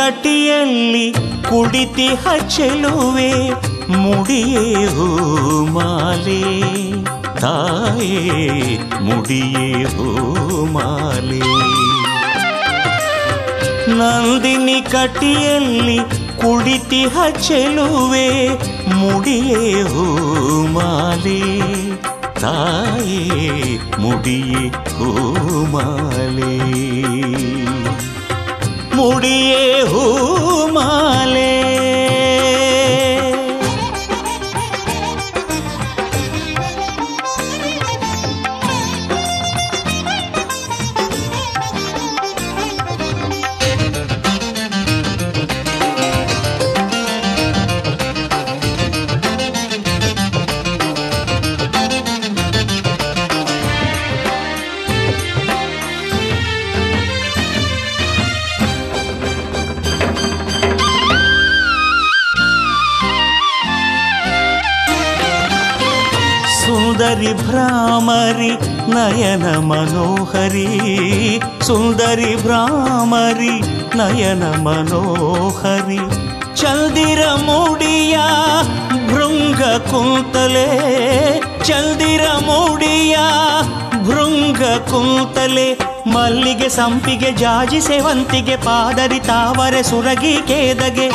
ಕಟಿಯಲ್ಲಿ ಕುಳಿತಿಹ ಚೆಲುವೆ ಮುಡಿಯೇ ಹೂಮಾಲೆ ತಾಯೇ ಮುಡಿಯೇ ಹೂಮಾಲೆ ನಂದಿನಿ ಕಟಿಯಲ್ಲಿ ಕುಳಿತಿಹ ಚೆಲುವೆ ಮುಡಿಯೇ ಹೂಮಾಲೆ ತಾಯೇ ಮುಡಿಯೇ ಹೂಮಾಲೆ ಮುಡಿಯೇ ಹೂಮಾಲೆ ಸುಂದರಿ ಭ್ರಾಮರಿ ನಯನ ಮನೋಹರಿ ಸುಂದರಿ ಭ್ರಾಮರಿ ನಯನ ಮನೋಹರಿ ಚಲ್ದಿರ ಮೂಡಿಯ ಭೃಂಗ ಕುಂತಲೆ ಚಲ್ದಿರ ಮೂಡಿಯ ಭೃಂಗ ಕುಂತಲೆ ಮಲ್ಲಿಗೆ ಸಂಪಿಗೆ ಜಾಜಿ ಸೇವಂತಿಗೆ ಪಾದರಿ ತಾವರೆ ಸುರಗಿ ಕೇದಗೆ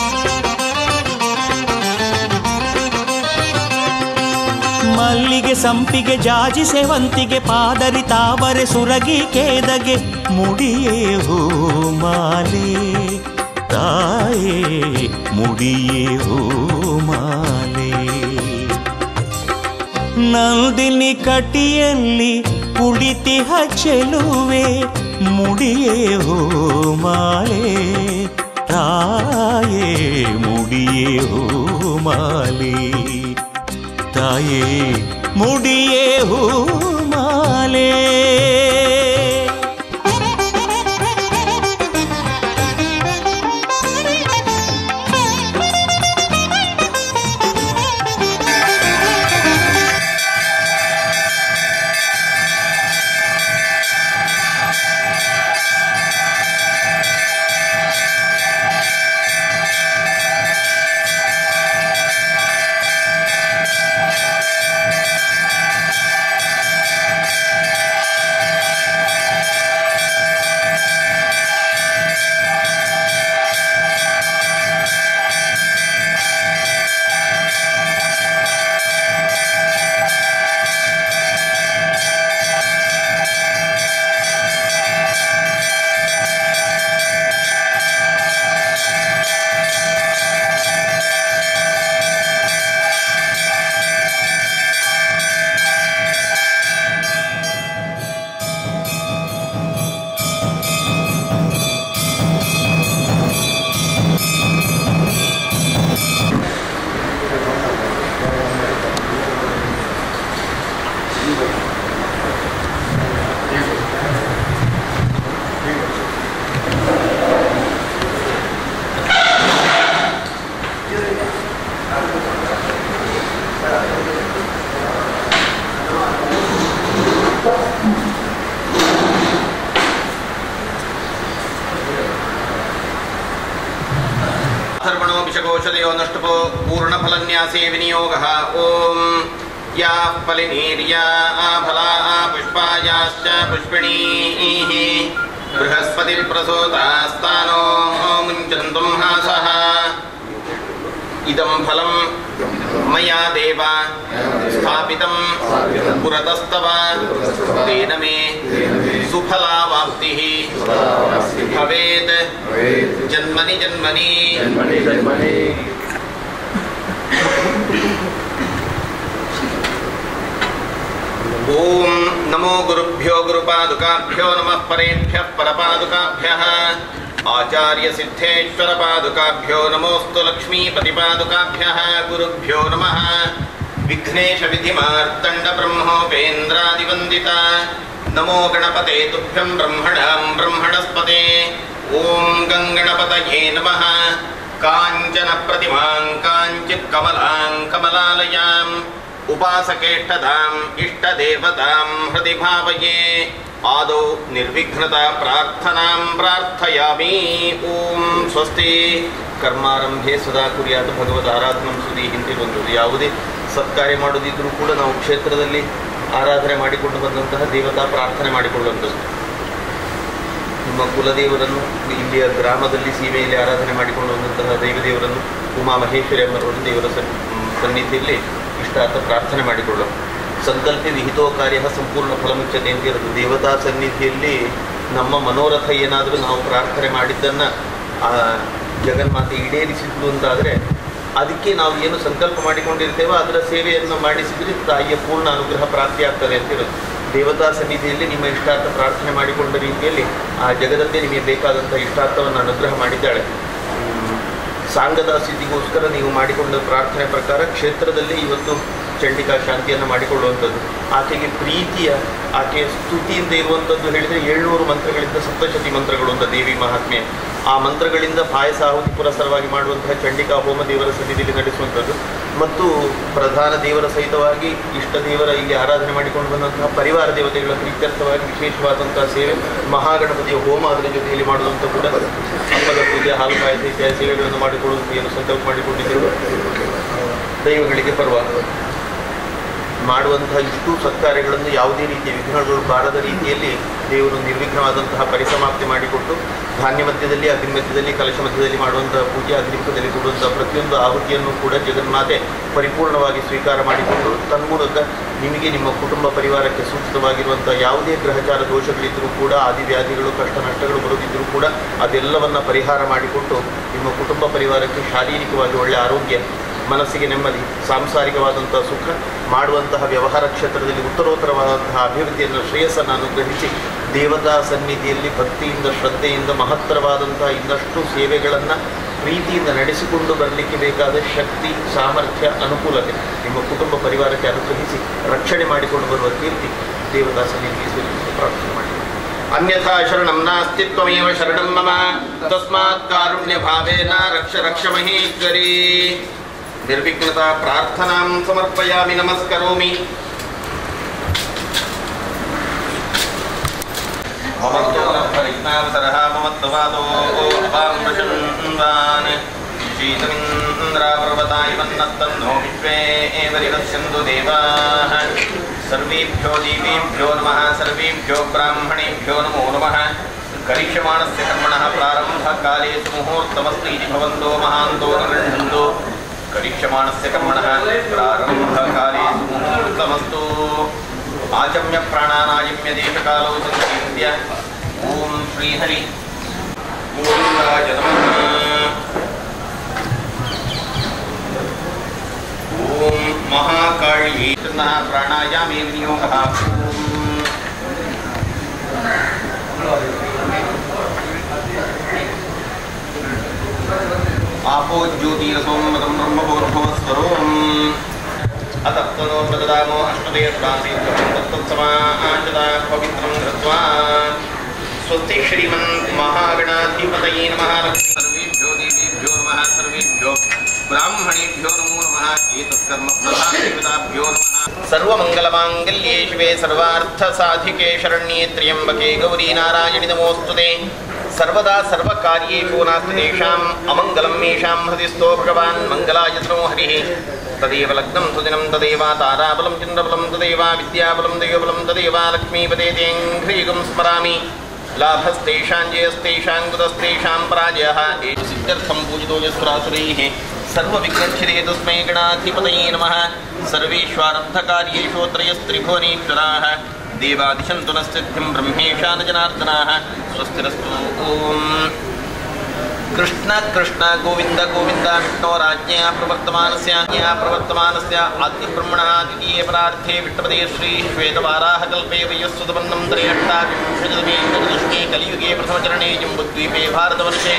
ಮಲ್ಲಿಗೆ ಸಂಪಿಗೆ ಜಾಜಿ ಸೇವಂತಿಗೆ ಪಾದರಿ ತಾವರೆ ಸುರಗಿ ಕೇದಗೆ ಮುಡಿಯೇ ಹೂಮಾಲೆ ತಾಯೇ ಮುಡಿಯೇ ಹೂಮಾಲೆ ನಂದಿನಿ ಕಟಿಯಲ್ಲಿ ಕುಳಿತಿಹ ಚೆಲುವೆ ಮುಡಿಯೇ ಹೂಮಾಲೆ ತಾಯೇ ಮುಡಿಯೇ ಹೂಮಾಲೆ ತಾಯೇ ಮುಡಿಯೇ ಹೂಮಾಲೆ षकोशदयोनष्टपो पूर्णफलन्यासे विनियोगः ओम या फलिनीर्या फला पुष्पायाश्च पुष्पिणीः बृहस्पतिप्रसूतास्तानो मुञ्चन्तुं हासः इदं फलं मया देव स्थापितं पुरतस्तव तेन मे सुफलावाप्तिः भवेत् जन्मनि जन्मनि ओम नमो गुरुभ्यो गुरुपादुकाभ्यो नमः परेभ्यः परपादुकाभ्यः आचार्य सिद्धेश्वर पादुकाभ्यो नमोस्तु लक्ष्मीपतिपादुकाभ्यः गुरुभ्यो नमः विघ्नेश विधिमार्तण्ड ब्रह्मोपेन्द्रादिवन्दिता नमो गणपते तुभ्यं ब्रह्मणां ब्रह्मणस्पते ओम गंगणपतये नमः काञ्चन प्रतिमां काञ्चित् कमलां कमलालयाम् उपासकेष्टदाम् इष्टदेवतां हृदि भावये ಆದೌ ನಿರ್ವಿಘ್ನತಾ ಪ್ರಾರ್ಥನಾಂ ಪ್ರಾರ್ಥಯಾಮಿ. ಓಂ ಸ್ವಸ್ತಿ. ಕರ್ಮಾರಂಭೆ ಸದಾ ಕುರ್ಯಾತ್ ಭಗವದ್ ಆರಾಧನಂ ಸುದಿ ಹಿಂತಿರುವಂಥದ್ದು. ಯಾವುದೇ ಸತ್ಕಾರ್ಯ ಮಾಡೋದಿದ್ರೂ ಕೂಡ ನಾವು ಕ್ಷೇತ್ರದಲ್ಲಿ ಆರಾಧನೆ ಮಾಡಿಕೊಂಡು ಬಂದಂತಹ ದೇವತಾ ಪ್ರಾರ್ಥನೆ ಮಾಡಿಕೊಳ್ಳುವಂಥದ್ದು. ನಿಮ್ಮ ಕುಲದೇವರನ್ನು ಇಲ್ಲಿಯ ಗ್ರಾಮದಲ್ಲಿ ಸೀಮೆಯಲ್ಲಿ ಆರಾಧನೆ ಮಾಡಿಕೊಂಡು ಬಂದಂತಹ ದೈವದೇವರನ್ನು ಉಮಾ ಮಹೇಶ್ವರಿ ಅಮ್ಮರವರು ದೇವರ ಸನ್ನಿಧಿಯಲ್ಲಿ ಇಷ್ಟಾರ್ಥ ಪ್ರಾರ್ಥನೆ ಮಾಡಿಕೊಳ್ಳೋಣ. ಸಂಕಲ್ಪೆ ವಿಹಿತೋ ಕಾರ್ಯ ಸಂಪೂರ್ಣ ಫಲಮುಚ್ಚತೆ ಅಂತ ಇರೋದು. ದೇವತಾ ಸನ್ನಿಧಿಯಲ್ಲಿ ನಮ್ಮ ಮನೋರಥ ಏನಾದರೂ ನಾವು ಪ್ರಾರ್ಥನೆ ಮಾಡಿದ್ದನ್ನು ಜಗನ್ಮಾತೆ ಈಡೇರಿಸಿದ್ಲು ಅಂತಾದರೆ ಅದಕ್ಕೆ ನಾವು ಏನು ಸಂಕಲ್ಪ ಮಾಡಿಕೊಂಡಿರ್ತೇವೋ ಅದರ ಸೇವೆಯನ್ನು ಮಾಡಿಸಿದರೆ ತಾಯಿಯ ಪೂರ್ಣ ಅನುಗ್ರಹ ಪ್ರಾಪ್ತಿಯಾಗ್ತದೆ ಅಂತಿರೋದು. ದೇವತಾ ಸನ್ನಿಧಿಯಲ್ಲಿ ನಿಮ್ಮ ಇಷ್ಟಾರ್ಥ ಪ್ರಾರ್ಥನೆ ಮಾಡಿಕೊಂಡ ರೀತಿಯಲ್ಲಿ ಆ ಜಗದಂತೆ ನಿಮಗೆ ಬೇಕಾದಂಥ ಇಷ್ಟಾರ್ಥವನ್ನು ಅನುಗ್ರಹ ಮಾಡಿದ್ದಾಳೆ. ಸಾಂಗದ ಸ್ಥಿತಿಗೋಸ್ಕರ ನೀವು ಮಾಡಿಕೊಂಡ ಪ್ರಾರ್ಥನೆ ಪ್ರಕಾರ ಕ್ಷೇತ್ರದಲ್ಲಿ ಇವತ್ತು ಚಂಡಿಕಾ ಶಾಂತಿಯನ್ನು ಮಾಡಿಕೊಳ್ಳುವಂಥದ್ದು. ಆಕೆಗೆ ಪ್ರೀತಿಯ ಆಕೆಯ ಸ್ತುತಿಯಿಂದ ಇರುವಂಥದ್ದು ಹೇಳಿದರೆ 700 ಮಂತ್ರಗಳಿಂದ ಸಪ್ತಶತಿ ಮಂತ್ರಗಳು ಅಂತ ದೇವಿ ಮಹಾತ್ಮೆ. ಆ ಮಂತ್ರಗಳಿಂದ ಪಾಯಸ ಆಹುತಿ ಪುರಸರವಾಗಿ ಮಾಡುವಂತಹ ಚಂಡಿಕಾ ಹೋಮ ದೇವರ ಸನ್ನಿಧಿಯಲ್ಲಿ ನಡೆಸುವಂಥದ್ದು ಮತ್ತು ಪ್ರಧಾನ ದೇವರ ಸಹಿತವಾಗಿ ಇಷ್ಟ ದೇವರ ಇಲ್ಲಿ ಆರಾಧನೆ ಮಾಡಿಕೊಂಡು ಬಂದಂತಹ ಪರಿವಾರ ದೇವತೆಗಳ ಪ್ರೀತ್ಯರ್ಥವಾಗಿ ವಿಶೇಷವಾದಂತಹ ಸೇವೆ ಮಹಾಗಣಪತಿಯ ಹೋಮ ಅದರ ಜೊತೆಯಲ್ಲಿ ಮಾಡುವಂಥ ಕೂಡ ಹಬ್ಬದ ಪೂಜೆ ಹಾಲು ಪಾಯಸ ಇತ್ಯಾದಿ ಸೇವೆಗಳನ್ನು ಮಾಡಿಕೊಳ್ಳುವಂಥ ಏನು ಸಂಕಲ್ಪ ಮಾಡಿಕೊಂಡಿದ್ದರು ದೈವಗಳಿಗೆ ಪರವಾಗಿ ಮಾಡುವಂತಹ ಇಷ್ಟು ಸತ್ಕಾರ್ಯಗಳನ್ನು ಯಾವುದೇ ರೀತಿಯ ವಿಘ್ನಗಳು ಬಾರದ ರೀತಿಯಲ್ಲಿ ದೇವರು ನಿರ್ವಿಘ್ನವಾದಂತಹ ಪರಿಸಮಾಪ್ತಿ ಮಾಡಿಕೊಟ್ಟು ಧಾನ್ಯ ಮಧ್ಯದಲ್ಲಿ ಅಗ್ನಿ ಮಧ್ಯದಲ್ಲಿ ಕಲಶ ಮಧ್ಯದಲ್ಲಿ ಮಾಡುವಂತಹ ಪೂಜೆ ಅಗ್ನಿಮುಖದಲ್ಲಿ ಕೊಡುವಂತಹ ಪ್ರತಿಯೊಂದು ಆಹುತಿಯನ್ನು ಕೂಡ ಜಗನ್ಮಾತೆ ಪರಿಪೂರ್ಣವಾಗಿ ಸ್ವೀಕಾರ ಮಾಡಿಕೊಂಡು ತನ್ಮೂಲಕ ನಿಮಗೆ ನಿಮ್ಮ ಕುಟುಂಬ ಪರಿವಾರಕ್ಕೆ ಸೂಚಿತವಾಗಿರುವಂಥ ಯಾವುದೇ ಗ್ರಹಚಾರ ದೋಷಗಳಿದ್ದರೂ ಕೂಡ ಆದಿವ್ಯಾಧಿಗಳು ಕಷ್ಟ ನಷ್ಟಗಳು ಬರುತ್ತಿದ್ದರೂ ಕೂಡ ಅದೆಲ್ಲವನ್ನು ಪರಿಹಾರ ಮಾಡಿಕೊಟ್ಟು ನಿಮ್ಮ ಕುಟುಂಬ ಪರಿವಾರಕ್ಕೆ ಶಾರೀರಿಕವಾಗಿ ಒಳ್ಳೆಯ ಆರೋಗ್ಯ, ಮನಸ್ಸಿಗೆ ನೆಮ್ಮದಿ, ಸಾಂಸಾರಿಕವಾದಂತಹ ಸುಖ, ಮಾಡುವಂತಹ ವ್ಯವಹಾರ ಕ್ಷೇತ್ರದಲ್ಲಿ ಉತ್ತರೋತ್ತರವಾದಂತಹ ಅಭಿವೃದ್ಧಿಯನ್ನು ಶ್ರೇಯಸ್ಸನ್ನು ಅನುಗ್ರಹಿಸಿ ದೇವತಾ ಸನ್ನಿಧಿಯಲ್ಲಿ ಭಕ್ತಿಯಿಂದ ಶ್ರದ್ಧೆಯಿಂದ ಮಹತ್ತರವಾದಂತಹ ಇನ್ನಷ್ಟು ಸೇವೆಗಳನ್ನು ಪ್ರೀತಿಯಿಂದ ನಡೆಸಿಕೊಂಡು ಬರಲಿಕ್ಕೆ ಬೇಕಾದ ಶಕ್ತಿ, ಸಾಮರ್ಥ್ಯ, ಅನುಕೂಲತೆ ನಿಮ್ಮ ಕುಟುಂಬ ಪರಿವಾರಕ್ಕೆ ಅನುಗ್ರಹಿಸಿ ರಕ್ಷಣೆ ಮಾಡಿಕೊಂಡು ಬರುವ ಕೀರ್ತಿ ದೇವತಾ ಸನ್ನಿಧಿಗೆ ಪ್ರಾರ್ಥನೆ ಮಾಡಿ. ಅನ್ಯಥಾ ಶರಣಂ ನಾಸ್ತಿ ತ್ವಮೇವ ಶರಣಂ ಮಮ ತಸ್ಮಾತ್ ಕಾರುಣ್ಯ ಭಾವೇನ ರಕ್ಷ ರಕ್ಷ ಮಹೇಶ್ವರಿ. ನಿರ್ವಿಘ್ನತಾ ಪ್ರಾರ್ಥನಾಂ ಸಮರ್ಪಯಾಮಿ ನಮಸ್ಕರೋಮಿ. ಮಮತ್ವರಃ ಮಮತ್ವಾದೋ ಅಪಾಮೃಷನ್ವಾನ್ ಶೀತಮಿಂದ್ರಾಪರ್ವತಾಯ ವನ್ನತ್ತನ್ನೋ ವಿಶ್ವೇ ಏವರಿವಸ್ಯಂತು ದೇವಾಃ. ಸರ್ವೇಭ್ಯೋ ದೇವೇಭ್ಯೋ ನಮಃ ಸರ್ವೇಭ್ಯೋ ಬ್ರಾಹ್ಮಣೇಭ್ಯೋ ನಮೋ ನಮಃ. ಕರಿಷ್ಯಮಾಣಸ್ಯ ಕರ್ಮಣಃ ಪ್ರಾರಂಭಕಾಲೇ ಸುಮುಹೂರ್ತಮಸ್ತು ಇತಿ ಭವಂತೋ ಮಹಾಂತೋ ಗೃಹಂತು. ಕರಿಷ್ಯಮಾಣಸ್ಯ ಕರ್ಮಣಃ ಪ್ರಾರಂಭಕಾಲೇ ಸುಮುಹೂರ್ತಮಸ್ತು. ಆಚಮ್ಯ ಪ್ರಾಣಾನಾಯಮ್ಯ ದೇಶಕಾಲೌ ಸಂಕೀರ್ತ್ಯ ಓಂ ಶ್ರೀಹರಿ ಗೋವಿಂದಾಯ ನಮಃ. ಓಂ ಮಹಾಕಾಳಿ ಪ್ರಾಣಾಯಾಮೇ ವಿನಿಯೋಗಃ. आपो ज्योतिरसोमदं ब्रह्मभूर्भुवस्वरूपम् अतप्तनो प्रददामो अष्टदेशदासीत्समाचदा पवित्रं कृत्वा स्वस्ति श्रीमन् महागणाधिपतये नमः. सर्वेभ्यो देवेभ्यो नमः सर्वेभ्यो ब्राह्मणेभ्यो नमो नमः. एतत्कर्म प्रधानदेवताभ्यो नमः. सर्वमङ्गलमाङ्गल्ये शिवे सर्वार्थसाधिके शरण्ये त्र्यम्बके गौरी नारायणि नमोऽस्तुते. सर्वदा सर्वकार्येषु नास्ति तेषाम् अमङ्गलं येषां हृदि स्तो भगवान् मङ्गलायतनो हरिः. तदेव लग्नं सुदिनं तदेव ताराबलं चन्द्रबलं तदेव विद्याबलं दैवबलं तदेव लक्ष्मीपते तेऽङ्घ्रीगं स्मरामि. लाभस्तेषां जयस्तेषां कुतस्तेषां पराजयः एषु सिद्ध्यर्थं पूजितो यस्वरासुरैः सर्वविघ्नच्छिदे तस्मै गणाधिपतये नमः. सर्वेष्वारब्धकार्येषु त्रयस्त्रिभुवनेश्वराः देवादिशन्तु नः सिद्धिं ब्रह्मेशान जनार्दनाः. स्वस्तिरस्तु. ओम कृष्ण कृष्ण गोविंद गोविंद विष्णोराज्ञया प्रवर्तमानस्य आदिब्रह्मणः द्वितीये परार्थे विष्णुपदे श्री श्वेतवाराहकल्पे वयस्सुतबन्धं त्रयष्टाविंशतितमे चतुर्दशके कलियुगे प्रथमचरणे जम्बुद्वीपे भारतवर्षे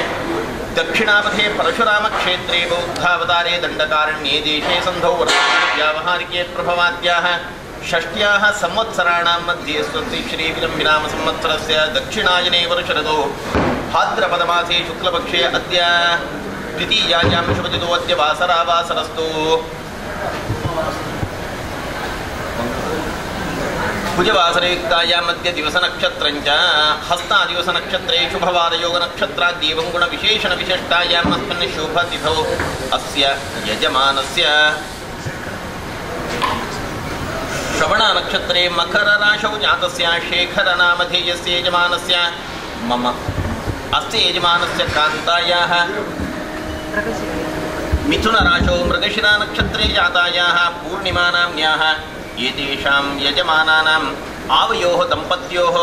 दक्षिणापथे परशुरामक्षेत्रे बौद्धावतारे दण्डकारण्ये देशे सन्धौ व्यावहारिके प्रभवाद्याः षष्ट्याः संवत्सराणां मध्ये स्वस्ति श्री विलम्बिनाम संवत्सरस्य दक्षिणायने वर्षऋतौ भाद्रपदमासे शुक्लपक्षे अद्य द्वितीयायां शुभतिथौ अद्य वासरावासरस्तु. ಕುಜವಾಸರಯುಕ್ತಾಯ ಮಧ್ಯ ದಿವಸ ನಕ್ಷತ್ರಂಚ ಹಸ್ತಾ ದಿವಸ ನಕ್ಷತ್ರೇ ಶುಭವಾದ ಯೋಗ ನಕ್ಷತ್ರಾದ್ಯೇವಂ ಗುಣ ವಿಶೇಷಣ ವಿಶಿಷ್ಟಾಯಾಂ ಅಸ್ಮಿನ್ ಶುಭ ತಿಥೌ ಅಸ್ಯ ಯಜಮಾನಸ್ಯ ಶ್ರವಣ ನಕ್ಷತ್ರೇ ಮಕರ ರಾಶೌ ಜಾತಸ್ಯ ಶೇಖರ ನಾಮಧೇಯಸ್ಯ ಯಜಮಾನಸ್ಯ ಮಮ ಅಸ್ಯ ಯಜಮಾನಸ್ಯ ಕಾಂತಾಯಾಃ ಮಿಥುನ ರಾಶೌ ಮೃಗಶಿರಾ ನಕ್ಷತ್ರೇ ಜಾತಾಯಾಃ ಪೂರ್ಣಿಮಾ ನಾಮ್ನ್ಯಾಃ ಏತೇಷಾಂ ಯಜಮಾನಾನಾಂ आवयोः ದಂಪತ್ಯೋः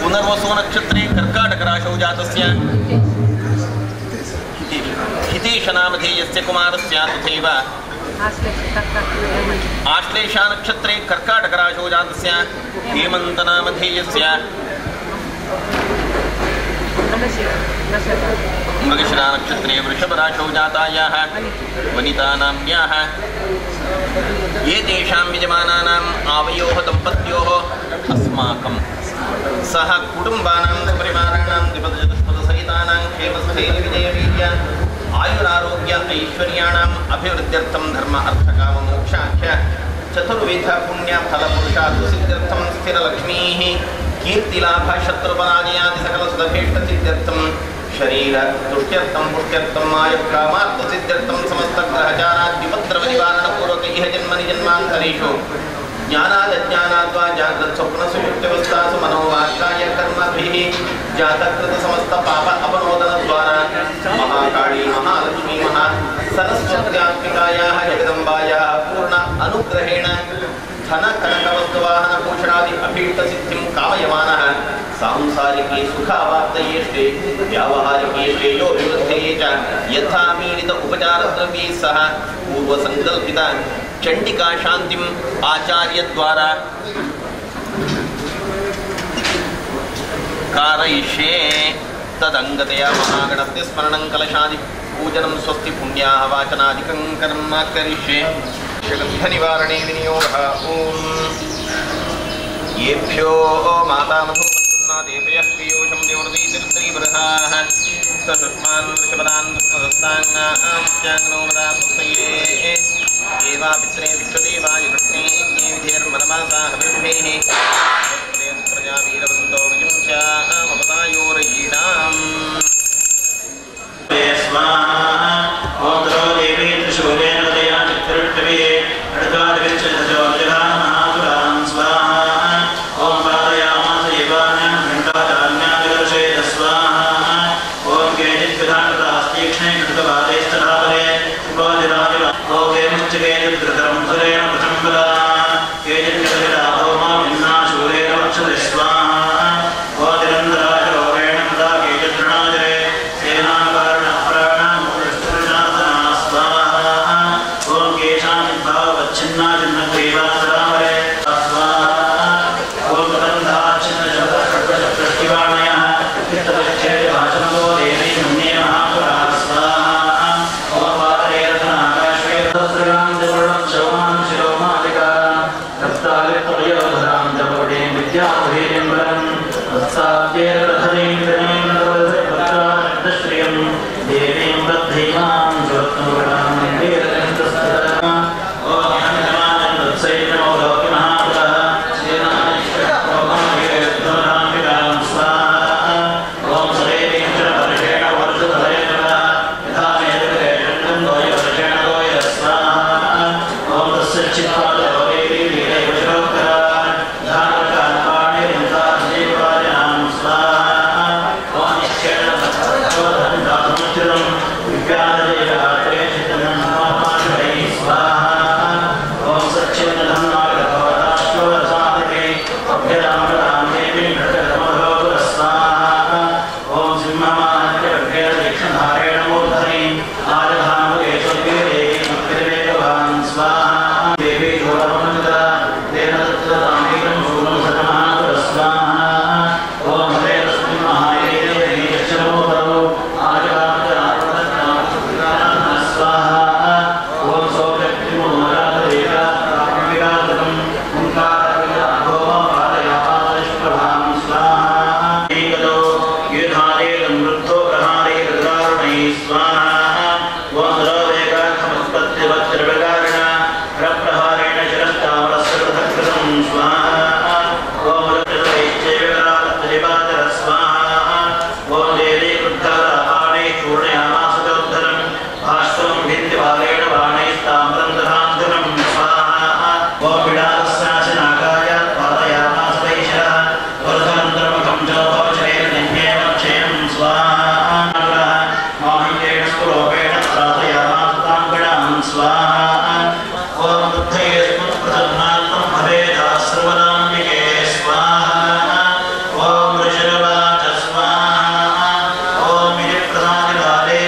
पुनर्वसु नक्षत्रे कर्काटक राशौ जातस्य हितेश नामधेयस्य कुमारस्य तथैव आश्लेषा नक्षत्रे कर्काटक राशौ जातस्य हेमन्त नामधेयस्य मृगशिरा नक्षत्रे वृषभ राशौ जातायाः वनिता नाम्न्याः एतेषां यजमानानाम् आवयोः दम्पत्योः अस्माकं सह कुटुम्बानां परिवाराणां द्विपदचतुष्पदसहितानां क्षेमस्थैर्यविजयवीर्य आयुरारोग्य ऐश्वर्याणाम् अभिवृद्ध्यर्थं धर्म अर्थकाममोक्षाख्य चतुर्विध पुण्यफलपुरुषार्थसिद्ध्यर्थं स्थिरलक्ष्मीः कीर्तिलाभ शत्रुपराजयादि सकलसुदभीष्टसिद्ध्यर्थं शरीर तुष्ट्यर्थं पुष्ट्यर्थं आयुर्कामार्थसिद्ध्यर्थं समस्तग्रहचाराद्विपद्रवनिवारणपूर्वक इह जन्मनि जन्मान्तरेषु ज्ञानादज्ञानाद्वा जाग्रत्स्वप्नसुषुप्त्यवस्थासु मनोवाक्काय कर्मभिः जातकृतसमस्तपाप अपनोदनद्वारा महाकाली महालक्ष्मी सरस्वत्यात्मिकायाः जगदम्बायाः पूर्ण अनुग्रहेण धन कनकवस्तुवाहन भूषणादि अभीष्टसिद्धिं कामयमानः सांसारिके सुखावाप्तयेष्टे व्यावहारिके श्रेयोभिवृद्धये च यथा मीलित उपचारद्रव्यैः सह पूर्वसङ्कल्पित चण्डिका शान्तिम् आचार्यद्वारा कारयिष्ये तदङ्गतया महागणस्य स्मरणं कलशादि पूजनं स्वस्ति पुण्याः वाचनादिकं कर्म करिष्ये गन्धनिवारणे विनियोगः ॐ येभ्यो मातामधुमन्नादेभ्यः पीयूषं देवदीतिरुद्रीबृहाः ससुष्मान् वृषपदान् पुष्पदस्ताङ्गांश्चाङ्गनोमदामुक्तये एवापित्रे विश्वदेवाय कृष्णे यज्ञे विधेर्मनमासाहविर्भेः प्रजावीरवन्दो विजुंस्यामपदायोरयीणाम् Shall चूर्णयामासुजोद्धरम् बाष्पं भित्तिबालेन बाणैस्ताम्रं दधान्तरं स्वाहा ॐ विडालस्याशनाकाय पादयामास वैशः वर्धमन्त्रमुखं चोपचरेण निह्येव क्षयं स्वाहा माहिन्येन स्फुरोपेण प्रार्थयामास तां विडां स्वाहा ॐ बुद्धये स्मत्प्रसन्नात्मं भवेदाश्रवदाम्बिके स्वाहा ॐ ऋषिर्वाच स्वाहा ॐ विजयप्रदानिकाले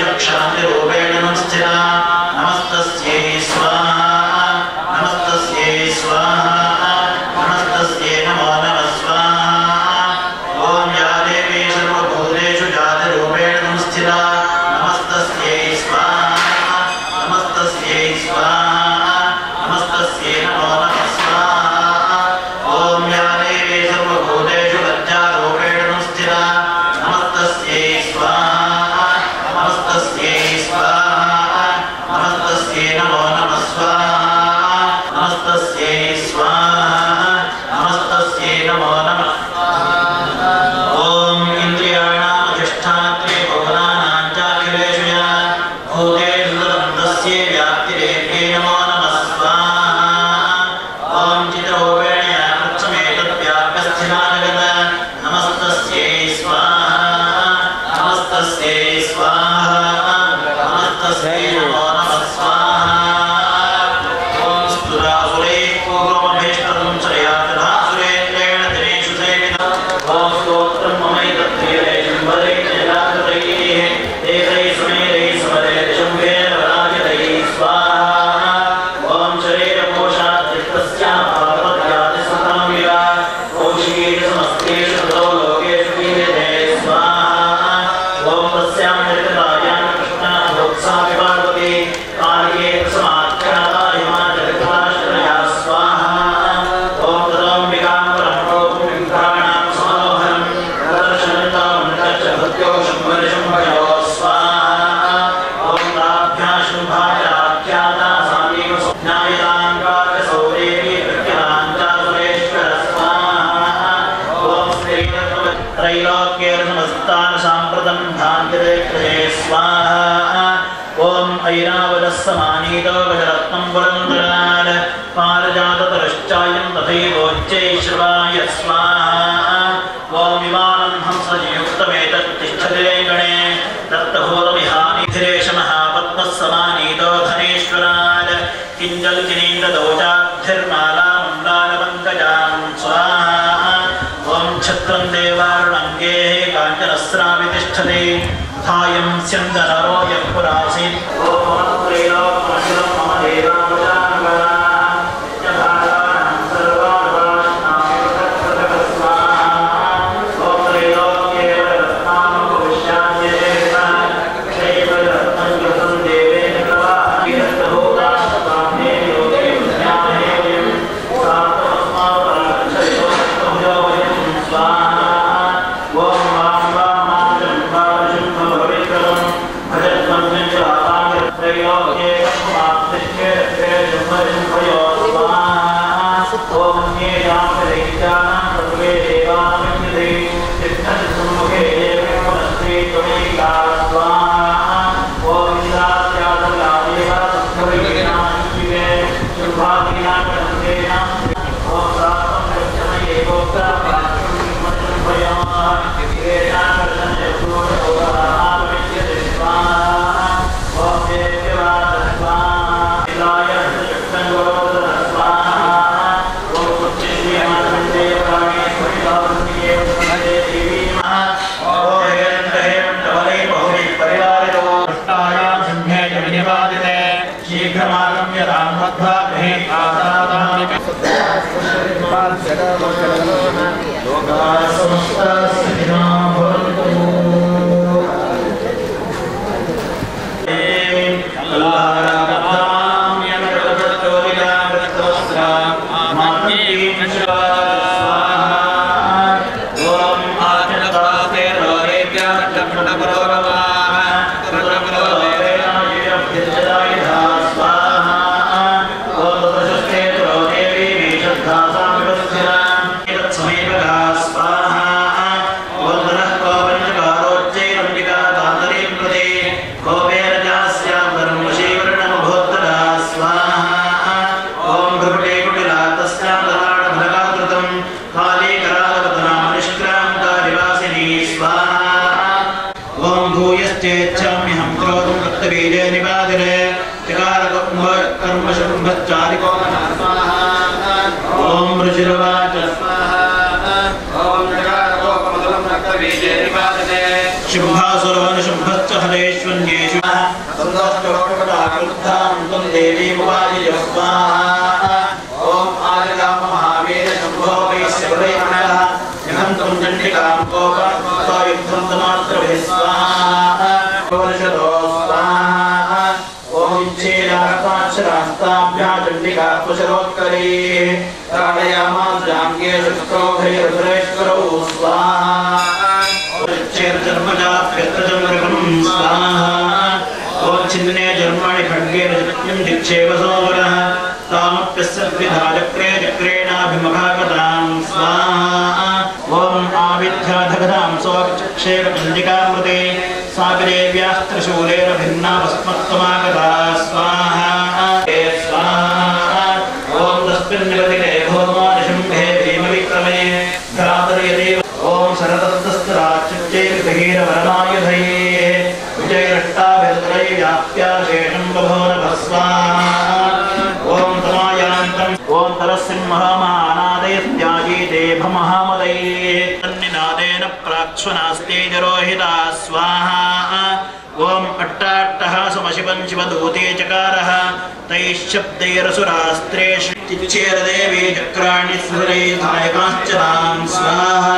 चक्षान्तिरूपेण नमस्थिता नमस्तस्यै स्वाहा नमस्तस्यै स्वाहा नमस्तस्यै नमो नमः स्वाहा ॐ या देवी सर्वभूतेषु जातिरूपेण नमस्थिता नमस्तस्यै स्वाहा नमस्तस्यै स्वाहा नमस्तस्यै नमो नमः स्वाहा ॐ या देवी सर्वभूतेषु लज्जारूपेण नमस्थिता नमस्तस्यै स्वाहा नमस्तस्यै स्वाहा नमस्तस्यै नमो नमः स्वाहा नमस्तस्यै स्वाहा नमस्तस्यै नमो नमः ॐ इन्द्रियाणाम् अधिष्ठात्रे भुवनानां चाखिलेषु या भूतेषु तस्यै व्याप्तिरेत्यै नमो नमः स्वाहा ॐ चित्तरूपेण या पृच्छमेतद्व्याप्यस्थिता जगत् नमस्तस्यै स्वाहा नमस्तस्यै स्वाहा नमस्तस्यै नमो नमः स्वाहा ॐ स्तुरासुरैः पूर्वमभीष्टं श्रयातथा सुरेन्द्रेण दिनेषु सेवितम् ॐ स्तोत्रं ममैतत्प्रियते शम्भरैः जलाधरैः देवैः सुमेरैः समरेण शम्भेन वराजतैः स्वाहा ॐ शरीरकोशाद्यस्तस्यां पार्वत्यादिसतां विवा कौशिकेषु समस्तेषु ततो लोकेषु कीयते स्वाहा ॐ तस्यां जगदायां कृष्णाभोत्सापि पार्वती कालिके समाख्याता हिमाचलकाश्रया स्वाहा ॐ तदोऽम्बिकां परं प्रोक्तं विग्रहाणां समलोहनं प्रदर्शयन्तां नृत्य भक्त्यो शम्भरशम्भयो स्वाहा ॐ ताभ्यां शुम्भाय आख्याता सामीव स्वप्नायतां काकसौदेवी प्रत्यां च सुरेश्वर स्वाहा ॐ त्रैलोक्येर्नमस्तान् साम्प्रतं भान्तिरे कृते स्वाहा ॐ ऐरावतः समानीतो गजरत्नं पुरन्दरान् पारजाततरश्चायं तथैवोच्चैश्रवाय स्वाहा ॐ विमानं हंसयुक्तमेतत्तिष्ठते गणे दत्तभूतविहानिधिरेशमहापद्मः समानीतो धनेश्वरान् किञ्जल्किनीन्ददौचाब्धिर्मालामण्डालपङ्कजां स्वाहा ॐ छत्रं देवारुणङ्गेः काञ्चनस्रावि तिष्ठति थायं स्यन्दनरो यः पुरासीत् ॐ त्रैलोक्यमखिलं मम देवानुजानुगा नित्यभागानां सर्वानुवासनां स्वाहा ॐ त्रैलोक्ये रत्नामुपविश्यान्येषा त्रैवरत्नं कृतं देवेन प्रवाहभूतास्ताम्ने योगे विज्ञानेयं सात्वस्मापराक्षयो स्वाहा ॐ वां वामाजं वाजुं भवित्रं भजत्वं त्रैलोक्ये मात्रिष्ये शम्भयो स्वाहा ॐ ज्ञेयां प्रदैत्यानां सर्वे देवानमन्यते तिष्ठति सम्मुखे देवी पुनस्त्री त्वमेका स्वाहा ॐ इन्द्रास्यादलादेव सत्कविनाशिवे शुभादीनां प्रसन्नेनां ॐ प्राप्तं गच्छमये गोप्तापात्रं शम्भयाः वेदां प्रसन्नयसूरभोगः स्वाहा ॐ देव्यवाद स्वाहा विलाय चक्रं गोरोदर स्वाहा ॐ कुच्चिन्द्रियमानं देवराणेश्वरी लावण्ये वन्दे देवी ॐ हेमन्तवलै बहुभिः परिवारितो कृष्णायां सिंहे च विनिपातिते शीघ्रमागम्य तां मध्वा गृहे लोकाः समस्ताः सुखिनो भवन्तु भूयश्चेच्छाम्यहं क्रोधं रक्तबीजे निपातिरे चकारकर्मशुम्भच्चारिको ॐ ऋषिर्वाच ॐ चकारकोपमधुरं रक्तबीजे निपातिरे शुम्भासुरो निशुम्भश्च हरेष्वन्येषु ॐ आदिराम महावीर शम्भो वैश्यवरेमणः यहन्तं चण्डिकां कोपयुद्धं तमात्रभिः स्वाहा स्वाहा ॐ चेरास्ताभ्यां चण्डिका कुशलोत्करे ताडयामास्याङ्गे शुक्रोभैरुधरेश्वरौ स्वाहा चेर्जन्मजाभ्यत्रजमृगं स्वाहा ॐ छिन्ने जन्मणि खड्गेन जज्ञं दिक्षेवसोवरः तामप्यस्सद्विधाचक्रे चक्रेणाभिमुखागतां स्वाहा ॐ आविद्याधगतां सोऽचक्षेरचण्डिकामृते सागरेव्यास्त्रशूलेन भिन्ना भस्मत्वमागता स्वाहा स्वाहा ॐ तस्मिन्निपतिते भौमानिशुम्भे भीमविक्रमे भ्रातरयदेव ॐ शरदत्तस्तराच्युच्चैर्गहीरवरमायुधये विजयरष्टाभिर्त्रैव्याप्याशेषं बभोनभः स्वाहा ॐ तमायान्तं ॐ तरस्सिंहमानादयस्त्यागीते भमहामदये तन्निनादेन प्राक्ष्वनास्ते जरोहिता स्वाहा ॐ अट्टाट्टः समशिवं शिवदूते चकारः तैश्शब्दैरसुरास्त्रेषु चिच्चेरदेवी चक्राणि सुरैधायकाश्च तां स्वाहा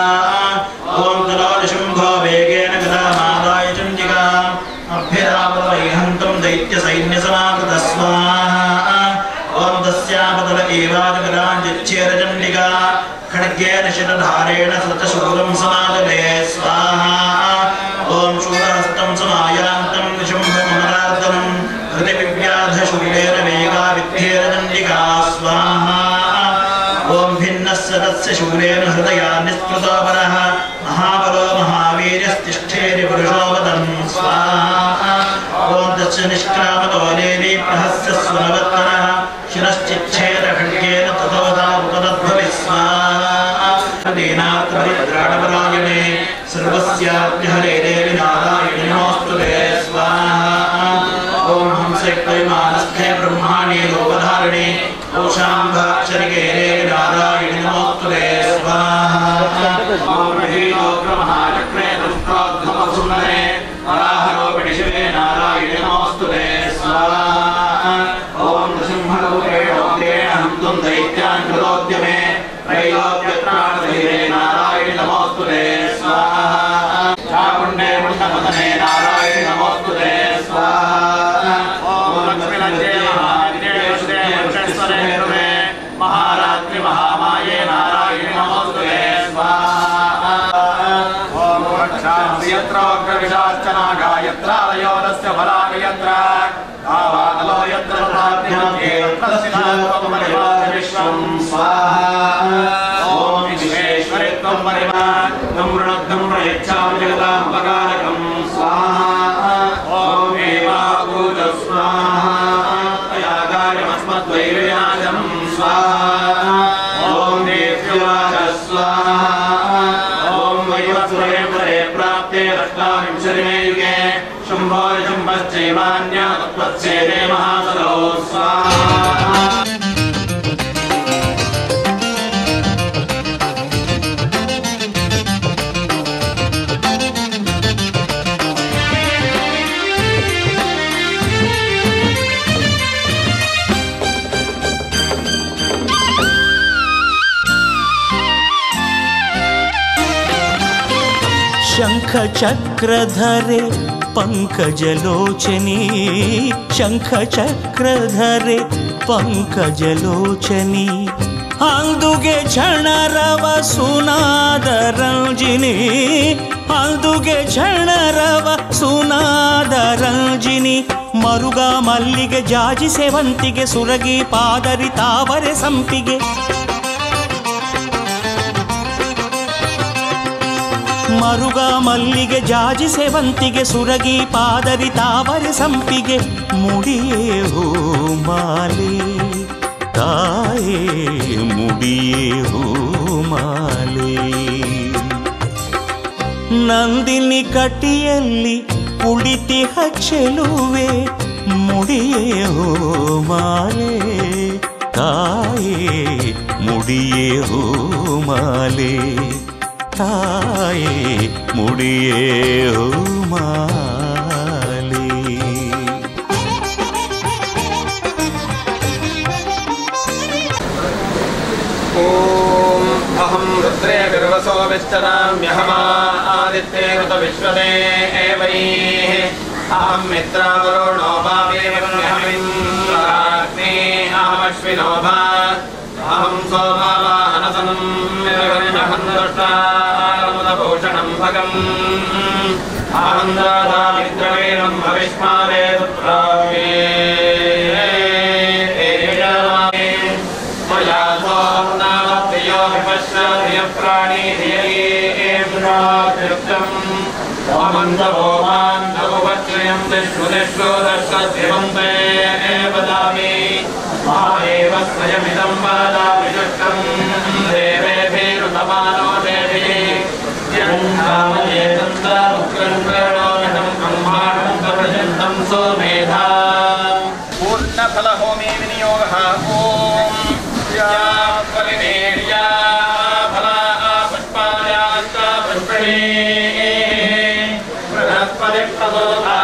ॐ तलाशुम्भो वेगेन गदामादाय चण्डिकाम् अभ्यरापदवैहन्तं दैत्यसैन्यसमाकृतः स्वाहा ॐ तस्यापदल एवाजगदाञ्चिच्छेरचण्डिका खड्गेन शिरधारेण सतशूलं समागते स्वाहा ॐ शूलहस्तं समायान्तं निशुम्भममरार्दनं हृदिविव्याधशूलेन वेगाविद्धेरचण्डिका स्वाहा ॐ भिन्नस्य तस्य शूलेन हृदया निस्पृतोपरः महाबलो महावीर्यस्तिष्ठेरि पुरुषोपदं स्वाहा ॐ तस्य निष्क्रामतो देवी प्रहस्य स्वनवत्तरः शिरश्चिच्छेदखड्गेन ततोदामुपदद्भविः स्वाहा दीनात्रपरायणे सर्वस्याद्यहरे देवि नारायणि नमोऽस्तुते स्वाहा ॐ हंसैक्तविमानस्थे ब्रह्माणि लोकधारिणे औषाम्भाक्षरिके देवि नारायणि नमोऽस्तुते स्वाहा ॐ महीलोक्रमहाचक्रे दुष्प्रोद्धमसुन्दरे वराहरोपिणि शिवे नारायणि नमोऽस्तुते स्वाहा ॐ नृसिंहरूपेण हन्तुं दैत्यान् कृतोद्यमे त्रैलोक्यत्राणधीरे नारायणि नमोऽस्तुते स्वाहा चामुण्डे मुण्डमदने नारायणि नमोऽस्तुते स्वाहा ॐ लक्ष्मीनन्दे महाविद्येश्वरे वृक्षेश्वरे हृदे महारात्रि महामाये नारायणि नमोऽस्तुते स्वाहा ॐ वक्षायत्र गायत्रालयोदस्य फलानि यत्र आवादलो यत्र प्रार्थ्यन्ते विश्वं स्वाहा ॐ विश्वेश्वरे त्वं परिमाणं ऋणद्धं प्रयच्छामि जगदाम्बकारकं स्वाहा ॐ एवाभूत स्वाहा तया कार्यमस्मद्वैर्याजं स्वाहा ॐ देव्यवाच स्वाहा ॐ वैवस्वरे प्राप्ते अष्टाविंशतिमे युगे शम्भो शम्भश्चैवान्या तत्त्वच्छेदे महासलो स्वाहा शंख चक्रधरे पंकजलोचनी शंख चक्रधरे पंकजलोचनी अंदुगे झणरव सुनाद ರಂಜಿನಿ अंदुगे झणरव सुनाद ರಂಜಿನಿ ಮರುಗ ಮಲ್ಲಿಗೆ ಜಾಜಿ ಸೇವಂತಿಗೆ ಸುರಗಿ ಪಾದರಿ ತಾವರೆ ಸಂಪಿಗೆ ಮರುಗ ಮಲ್ಲಿಗೆ ಜಾಜಿ ಸೇವಂತಿಗೆ ಸುರಗಿ ಪಾದರಿ ತಾವರೆ ಸಂಪಿಗೆ ಮುಡಿಯೇ ಹೂ ಮಾಲೆ ತಾಯೇ ಮುಡಿಯೇ ಹೂ ಮಾಲೆ ನಂದಿನಿ ಕಟಿಯಲ್ಲಿ ಕುಳಿತಿಹ ಚೆಲುವೆ ಮುಡಿಯೇ ಹೂ ಮಾಲೆ ತಾಯೇ ಮುಡಿಯೇ ಹೂ ಮಾಲೆ ತಾಯಿ ಮುಡಿಯೇ ಹೂಮಾಲೆ. ಓಂ ಅಹಂ ರುದ್ರೇ ಗರ್ವಸೋ ವಿಶ್ಚರಾಮ್ಯಹಮಾ ಆದಿತ್ಯೇ ಋತ ವಿಶ್ವದೇವೈಃ ಅಹಂ ಮಿತ್ರಾವರುಣೋ ಭಾವೇವನ್ಯಹಮಿಂದ್ರಾಗ್ನೇ ಅಹಮಶ್ವಿನೋ ಭಾ ಅಹಂ ಸೋಮಾವಾಹನಸನಂ ಮಿರಗಣ್ಯಹಂ ದೃಷ್ಟಾರಮುದಭೂಷಣಂ ಭಗಂ ಅಹಂ ದಾದಾಮಿತ್ರವೇಣಂ ಭವಿಷ್ಮಾದೇ ಸುತ್ರಾವೇ स्वयमिदं वादामि दुष्टं देवेभिरुतमानो देवी यन्कामये तन्दामुग्रं ब्रह्माणं प्रपर्यन्तं सोमेधा पूर्णफलहोमे विनियोगः ॐ या परिमेर्या फला पुष्पायाश्च पुष्पिणी बृहस्पति प्रदोता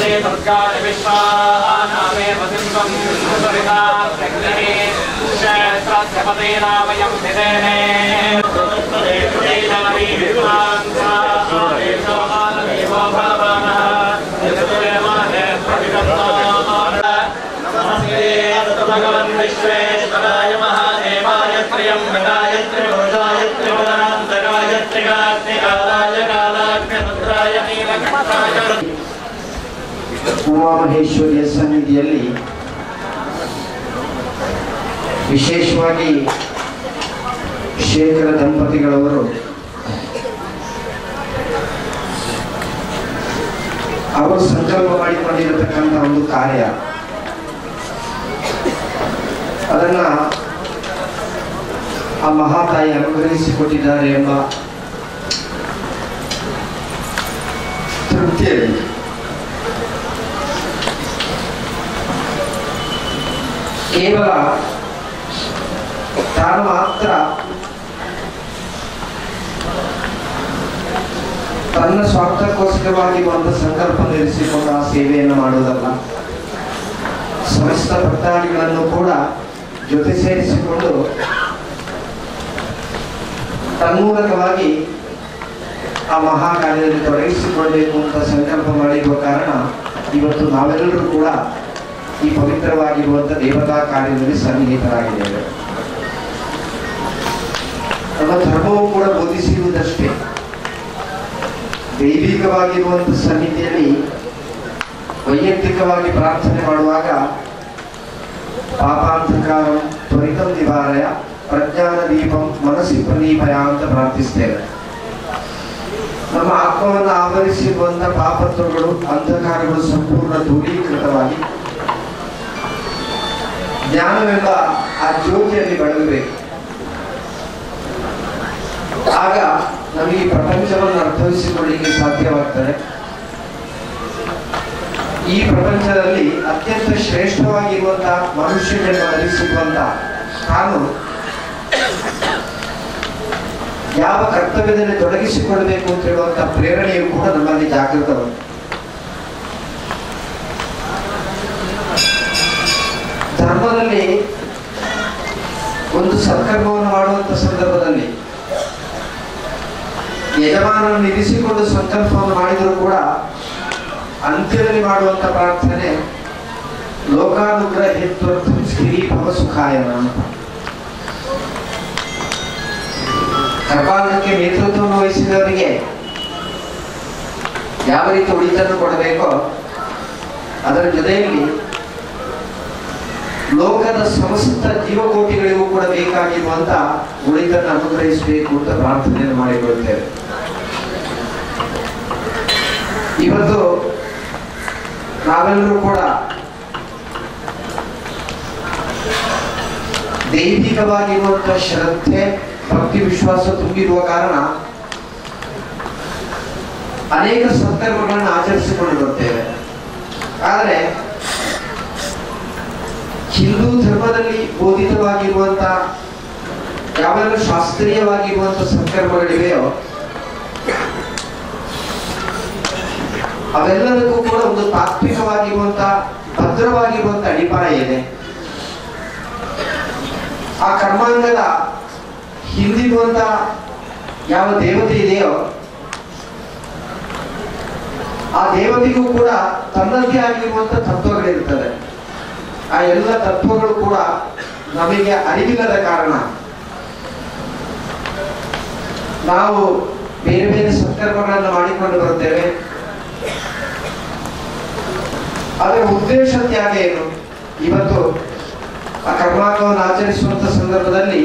षडे दुर्गाणि विश्वानामेव सिंहं सुरिताग्निः क्षेत्रस्य पतेना वयं विदेने तेनानि विद्वांसा आदेशो भगवानः यद्देवाने नमस्ते भगवन् विश्वेश्वराय महादेवाय त्र्यम्बकाय त्रिभुजाय त्रिपुरान्तकाय त्रिकाग्निकालाय कालाग्निरुद्राय नीलकण्ठाय ಉಮಾಮಹೇಶ್ವರಿಯ ಸನ್ನಿಧಿಯಲ್ಲಿ ವಿಶೇಷವಾಗಿ ಶೇಖರ ದಂಪತಿಗಳವರು ಅವರು ಸಂಕಲ್ಪ ಮಾಡಿಕೊಂಡಿರತಕ್ಕಂಥ ಒಂದು ಕಾರ್ಯ, ಅದನ್ನ ಆ ಮಹಾತಾಯಿ ಅನುಗ್ರಹಿಸಿಕೊಟ್ಟಿದ್ದಾರೆ ಎಂಬ ತೃಪ್ತಿಯಲ್ಲಿ ಕೇವಲ ತಾನು ಮಾತ್ರ ತನ್ನ ಸ್ವಾರ್ಥಕ್ಕೋಸ್ಕರವಾಗಿ ಒಂದು ಸಂಕಲ್ಪ ನಿರ್ಮಿಸಿಕೊಂಡು ಆ ಸೇವೆಯನ್ನು ಮಾಡುವುದಲ್ಲ, ಸಮಸ್ತ ಭಕ್ತಾದಿಗಳನ್ನು ಕೂಡ ಜೊತೆ ಸೇರಿಸಿಕೊಂಡು ತನ್ಮೂಲಕವಾಗಿ ಆ ಮಹಾಕಾರ್ಯದಲ್ಲಿ ತೊಡಗಿಸಿಕೊಳ್ಳಬೇಕು ಅಂತ ಸಂಕಲ್ಪ ಮಾಡಿರುವ ಕಾರಣ ಇವತ್ತು ನಾವೆಲ್ಲರೂ ಕೂಡ ಈ ಪವಿತ್ರವಾಗಿರುವಂಥ ದೇವತಾ ಕಾರ್ಯದಲ್ಲಿ ಸನ್ನಿಹಿತರಾಗಿದ್ದೇವೆ. ನಮ್ಮ ಧರ್ಮವು ಕೂಡ ಬೋಧಿಸಿರುವುದಷ್ಟೇ, ದೈವಿಕವಾಗಿರುವಂಥ ಸನ್ನಿಧಿಯಲ್ಲಿ ವೈಯಕ್ತಿಕವಾಗಿ ಪ್ರಾರ್ಥನೆ ಮಾಡುವಾಗ ಪಾಪಾಂತಕಾರಂ ತ್ವರಿತಂ ನಿವಾರಯ ಪ್ರಜ್ಞಾನ ದೀಪಂ ಮನಸ್ಸಿ ಪ್ರದೀಪಯ ಅಂತ ಪ್ರಾರ್ಥಿಸ್ತೇವೆ. ನಮ್ಮ ಆತ್ಮವನ್ನು ಆವರಿಸಿರುವಂಥ ಪಾಪತ್ವಗಳು ಅಂಧಕಾರಗಳು ಸಂಪೂರ್ಣ ದೂರೀಕೃತವಾಗಿ ಜ್ಞಾನವೆಂಬ ಆ ಜ್ಯೋತಿಯಲ್ಲಿ ಬೆಳಗಬೇಕು. ಆಗ ನಮಗೆ ಈ ಪ್ರಪಂಚವನ್ನು ಅರ್ಥವಿಸಿಕೊಳ್ಳಲಿಕ್ಕೆ ಸಾಧ್ಯವಾಗ್ತದೆ. ಈ ಪ್ರಪಂಚದಲ್ಲಿ ಅತ್ಯಂತ ಶ್ರೇಷ್ಠವಾಗಿರುವಂತಹ ಮನುಷ್ಯ ಜನ್ಮ ಧರಿಸಿರುವಂತ ತಾನು ಯಾವ ಕರ್ತವ್ಯದಲ್ಲಿ ತೊಡಗಿಸಿಕೊಳ್ಳಬೇಕು ಅಂತ ಹೇಳುವಂತಹ ಪ್ರೇರಣೆಯು ಕೂಡ ನಮ್ಮಲ್ಲಿ ಜಾಗೃತವಾಗಿದೆ. ಧರ್ಮದಲ್ಲಿ ಒಂದು ಸತ್ಕರ್ಮವನ್ನು ಮಾಡುವಂತ ಸಂದರ್ಭದಲ್ಲಿ ಯಜಮಾನನ್ನು ಇರಿಸಿಕೊಂಡು ಸಂಕಲ್ಪವನ್ನು ಮಾಡಿದರೂ ಕೂಡ ಅಂತ್ಯದಲ್ಲಿ ಮಾಡುವಂತ ಪ್ರಾರ್ಥನೆ ಲೋಕಾನುಗ್ರಹ ಹೇತ್ವರ್ಥಂ ಸ್ಥಿರೀ ಭವ ಸುಖಾಯನ ಅಂತ. ಕರ್ಮಾಂಗಕ್ಕೆ ನೇತೃತ್ವವನ್ನು ವಹಿಸಿದವರಿಗೆ ಯಾವ ರೀತಿ ಉಳಿತನ್ನು ಕೊಡಬೇಕೋ ಅದರ ಜೊತೆಯಲ್ಲಿ ಲೋಕದ ಸಮಸ್ತ ಜೀವಕೋಟಿಗಳಿಗೂ ಕೂಡ ಬೇಕಾಗಿರುವಂತ ಉಳಿತನ್ನು ಅನುಗ್ರಹಿಸಬೇಕು ಅಂತ ಪ್ರಾರ್ಥನೆಯನ್ನು ಮಾಡಿಕೊಳ್ಳುತ್ತೇವೆ. ಇವತ್ತು ನಾವೆಲ್ಲರೂ ಕೂಡ ದೈವಿಕವಾಗಿರುವಂತಹ ಶ್ರದ್ಧೆ ಭಕ್ತಿ ವಿಶ್ವಾಸ ತುಂಬಿರುವ ಕಾರಣ ಅನೇಕ ಸತ್ಕರ್ಮಗಳನ್ನು ಆಚರಿಸಿಕೊಂಡು ಬರ್ತೇವೆ. ಆದರೆ ಹಿಂದೂ ಧರ್ಮದಲ್ಲಿ ಬೋಧಿತವಾಗಿರುವಂತಹ ಯಾವೆಲ್ಲ ಶಾಸ್ತ್ರೀಯವಾಗಿರುವಂತಹ ಸತ್ಕರ್ಮಗಳಿವೆಯೋ ಅವೆಲ್ಲದಕ್ಕೂ ಕೂಡ ಒಂದು ತಾತ್ವಿಕವಾಗಿರುವಂತಹ ಭದ್ರವಾಗಿರುವಂತಹ ಅಡಿಪಾಯ ಇದೆ. ಆ ಕರ್ಮಾಂಗದ ಹಿಂದಿರುವಂತಹ ಯಾವ ದೇವತೆ ಇದೆಯೋ ಆ ದೇವತೆಗೂ ಕೂಡ ತನ್ನದೇ ಆಗಿರುವಂತಹ ತತ್ವಗಳಿರ್ತದೆ. ಆ ಎಲ್ಲ ತತ್ವಗಳು ಕೂಡ ನಮಗೆ ಅರಿವಿಲ್ಲದ ಕಾರಣ ನಾವು ಬೇರೆ ಬೇರೆ ಸತ್ಕರ್ಮಗಳನ್ನು ಮಾಡಿಕೊಂಡು ಬರುತ್ತೇವೆ. ಅದರ ಉದ್ದೇಶ ತ್ಯಾಗ ಏನು? ಇವತ್ತು ಆ ಕರ್ಮಾಂಗವನ್ನು ಆಚರಿಸುವಂತ ಸಂದರ್ಭದಲ್ಲಿ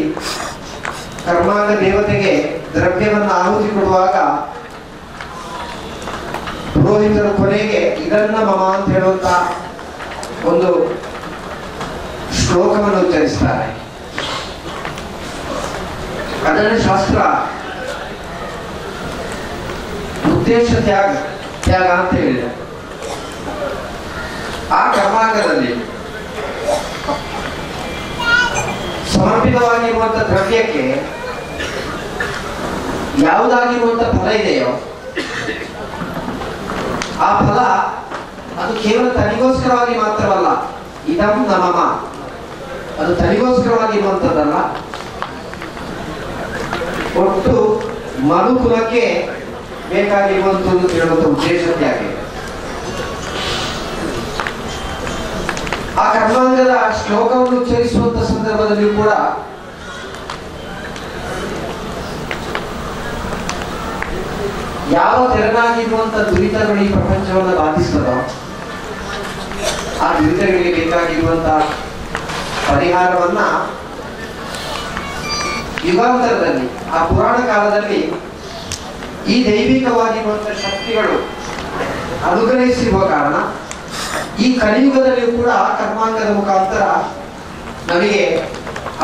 ಕರ್ಮಾಂಗ ದೇವತೆಗೆ ದ್ರವ್ಯವನ್ನು ಆಹುತಿ ಕೊಡುವಾಗ ಪುರೋಹಿತರ ಕೊನೆಗೆ ಇದನ್ನ ಮಮ ಅಂತ ಹೇಳುವಂತ ಒಂದು ಶ್ಲೋಕವನ್ನು ಉಚ್ಚರಿಸ್ತಾರೆ. ಅದನ್ನು ಶಾಸ್ತ್ರ ಉದ್ದೇಶ ತ್ಯಾಗ ಅಂತ ಹೇಳಿದೆ. ಆ ಕರ್ಮಾಂಗದಲ್ಲಿ ಸಮರ್ಪಿತವಾಗಿರುವಂತ ದ್ರವ್ಯಕ್ಕೆ ಯಾವುದಾಗಿರುವಂತ ಫಲ ಇದೆಯೋ ಆ ಫಲ ಅದು ತನಗೋಸ್ಕರವಾಗಿ ಮಾತ್ರವಲ್ಲ, ಇದಂ ನಮಮ, ಅದು ತನಗೋಸ್ಕರವಾಗಿ ಇರುವಂಥದ್ದಲ್ಲ, ಒಟ್ಟು ಮನುಕುಲಕ್ಕೆ ಬೇಕಾಗಿರುವಂಥದ್ದು ಹೇಳುವಂಥ ಉದ್ದೇಶಕ್ಕೆ ಆಗಿದೆ. ಆ ಕರ್ಮಾಂಗದ ಶ್ಲೋಕವನ್ನು ಉಚ್ಚರಿಸುವಂತ ಸಂದರ್ಭದಲ್ಲಿಯೂ ಕೂಡ ಯಾವ ತೆರನಾಗಿರುವಂತ ದುರಿತಗಳು ಈ ಪ್ರಪಂಚವನ್ನು ಬಾಧಿಸ್ತದೋ ಆ ದುರಿತಗಳಿಗೆ ಬೇಕಾಗಿರುವಂತ ಪರಿಹಾರವನ್ನ ಯುಗಾಂತರದಲ್ಲಿ, ಆ ಪುರಾಣ ಕಾಲದಲ್ಲಿ ಈ ದೈವಿಕವಾಗಿರುವಂತಹ ಶಕ್ತಿಗಳು ಅನುಗ್ರಹಿಸಿರುವ ಕಾರಣ ಈ ಕಲಿಯುಗದಲ್ಲಿಯೂ ಕೂಡ ಕರ್ಮಾಂಗದ ಮುಖಾಂತರ ನಮಗೆ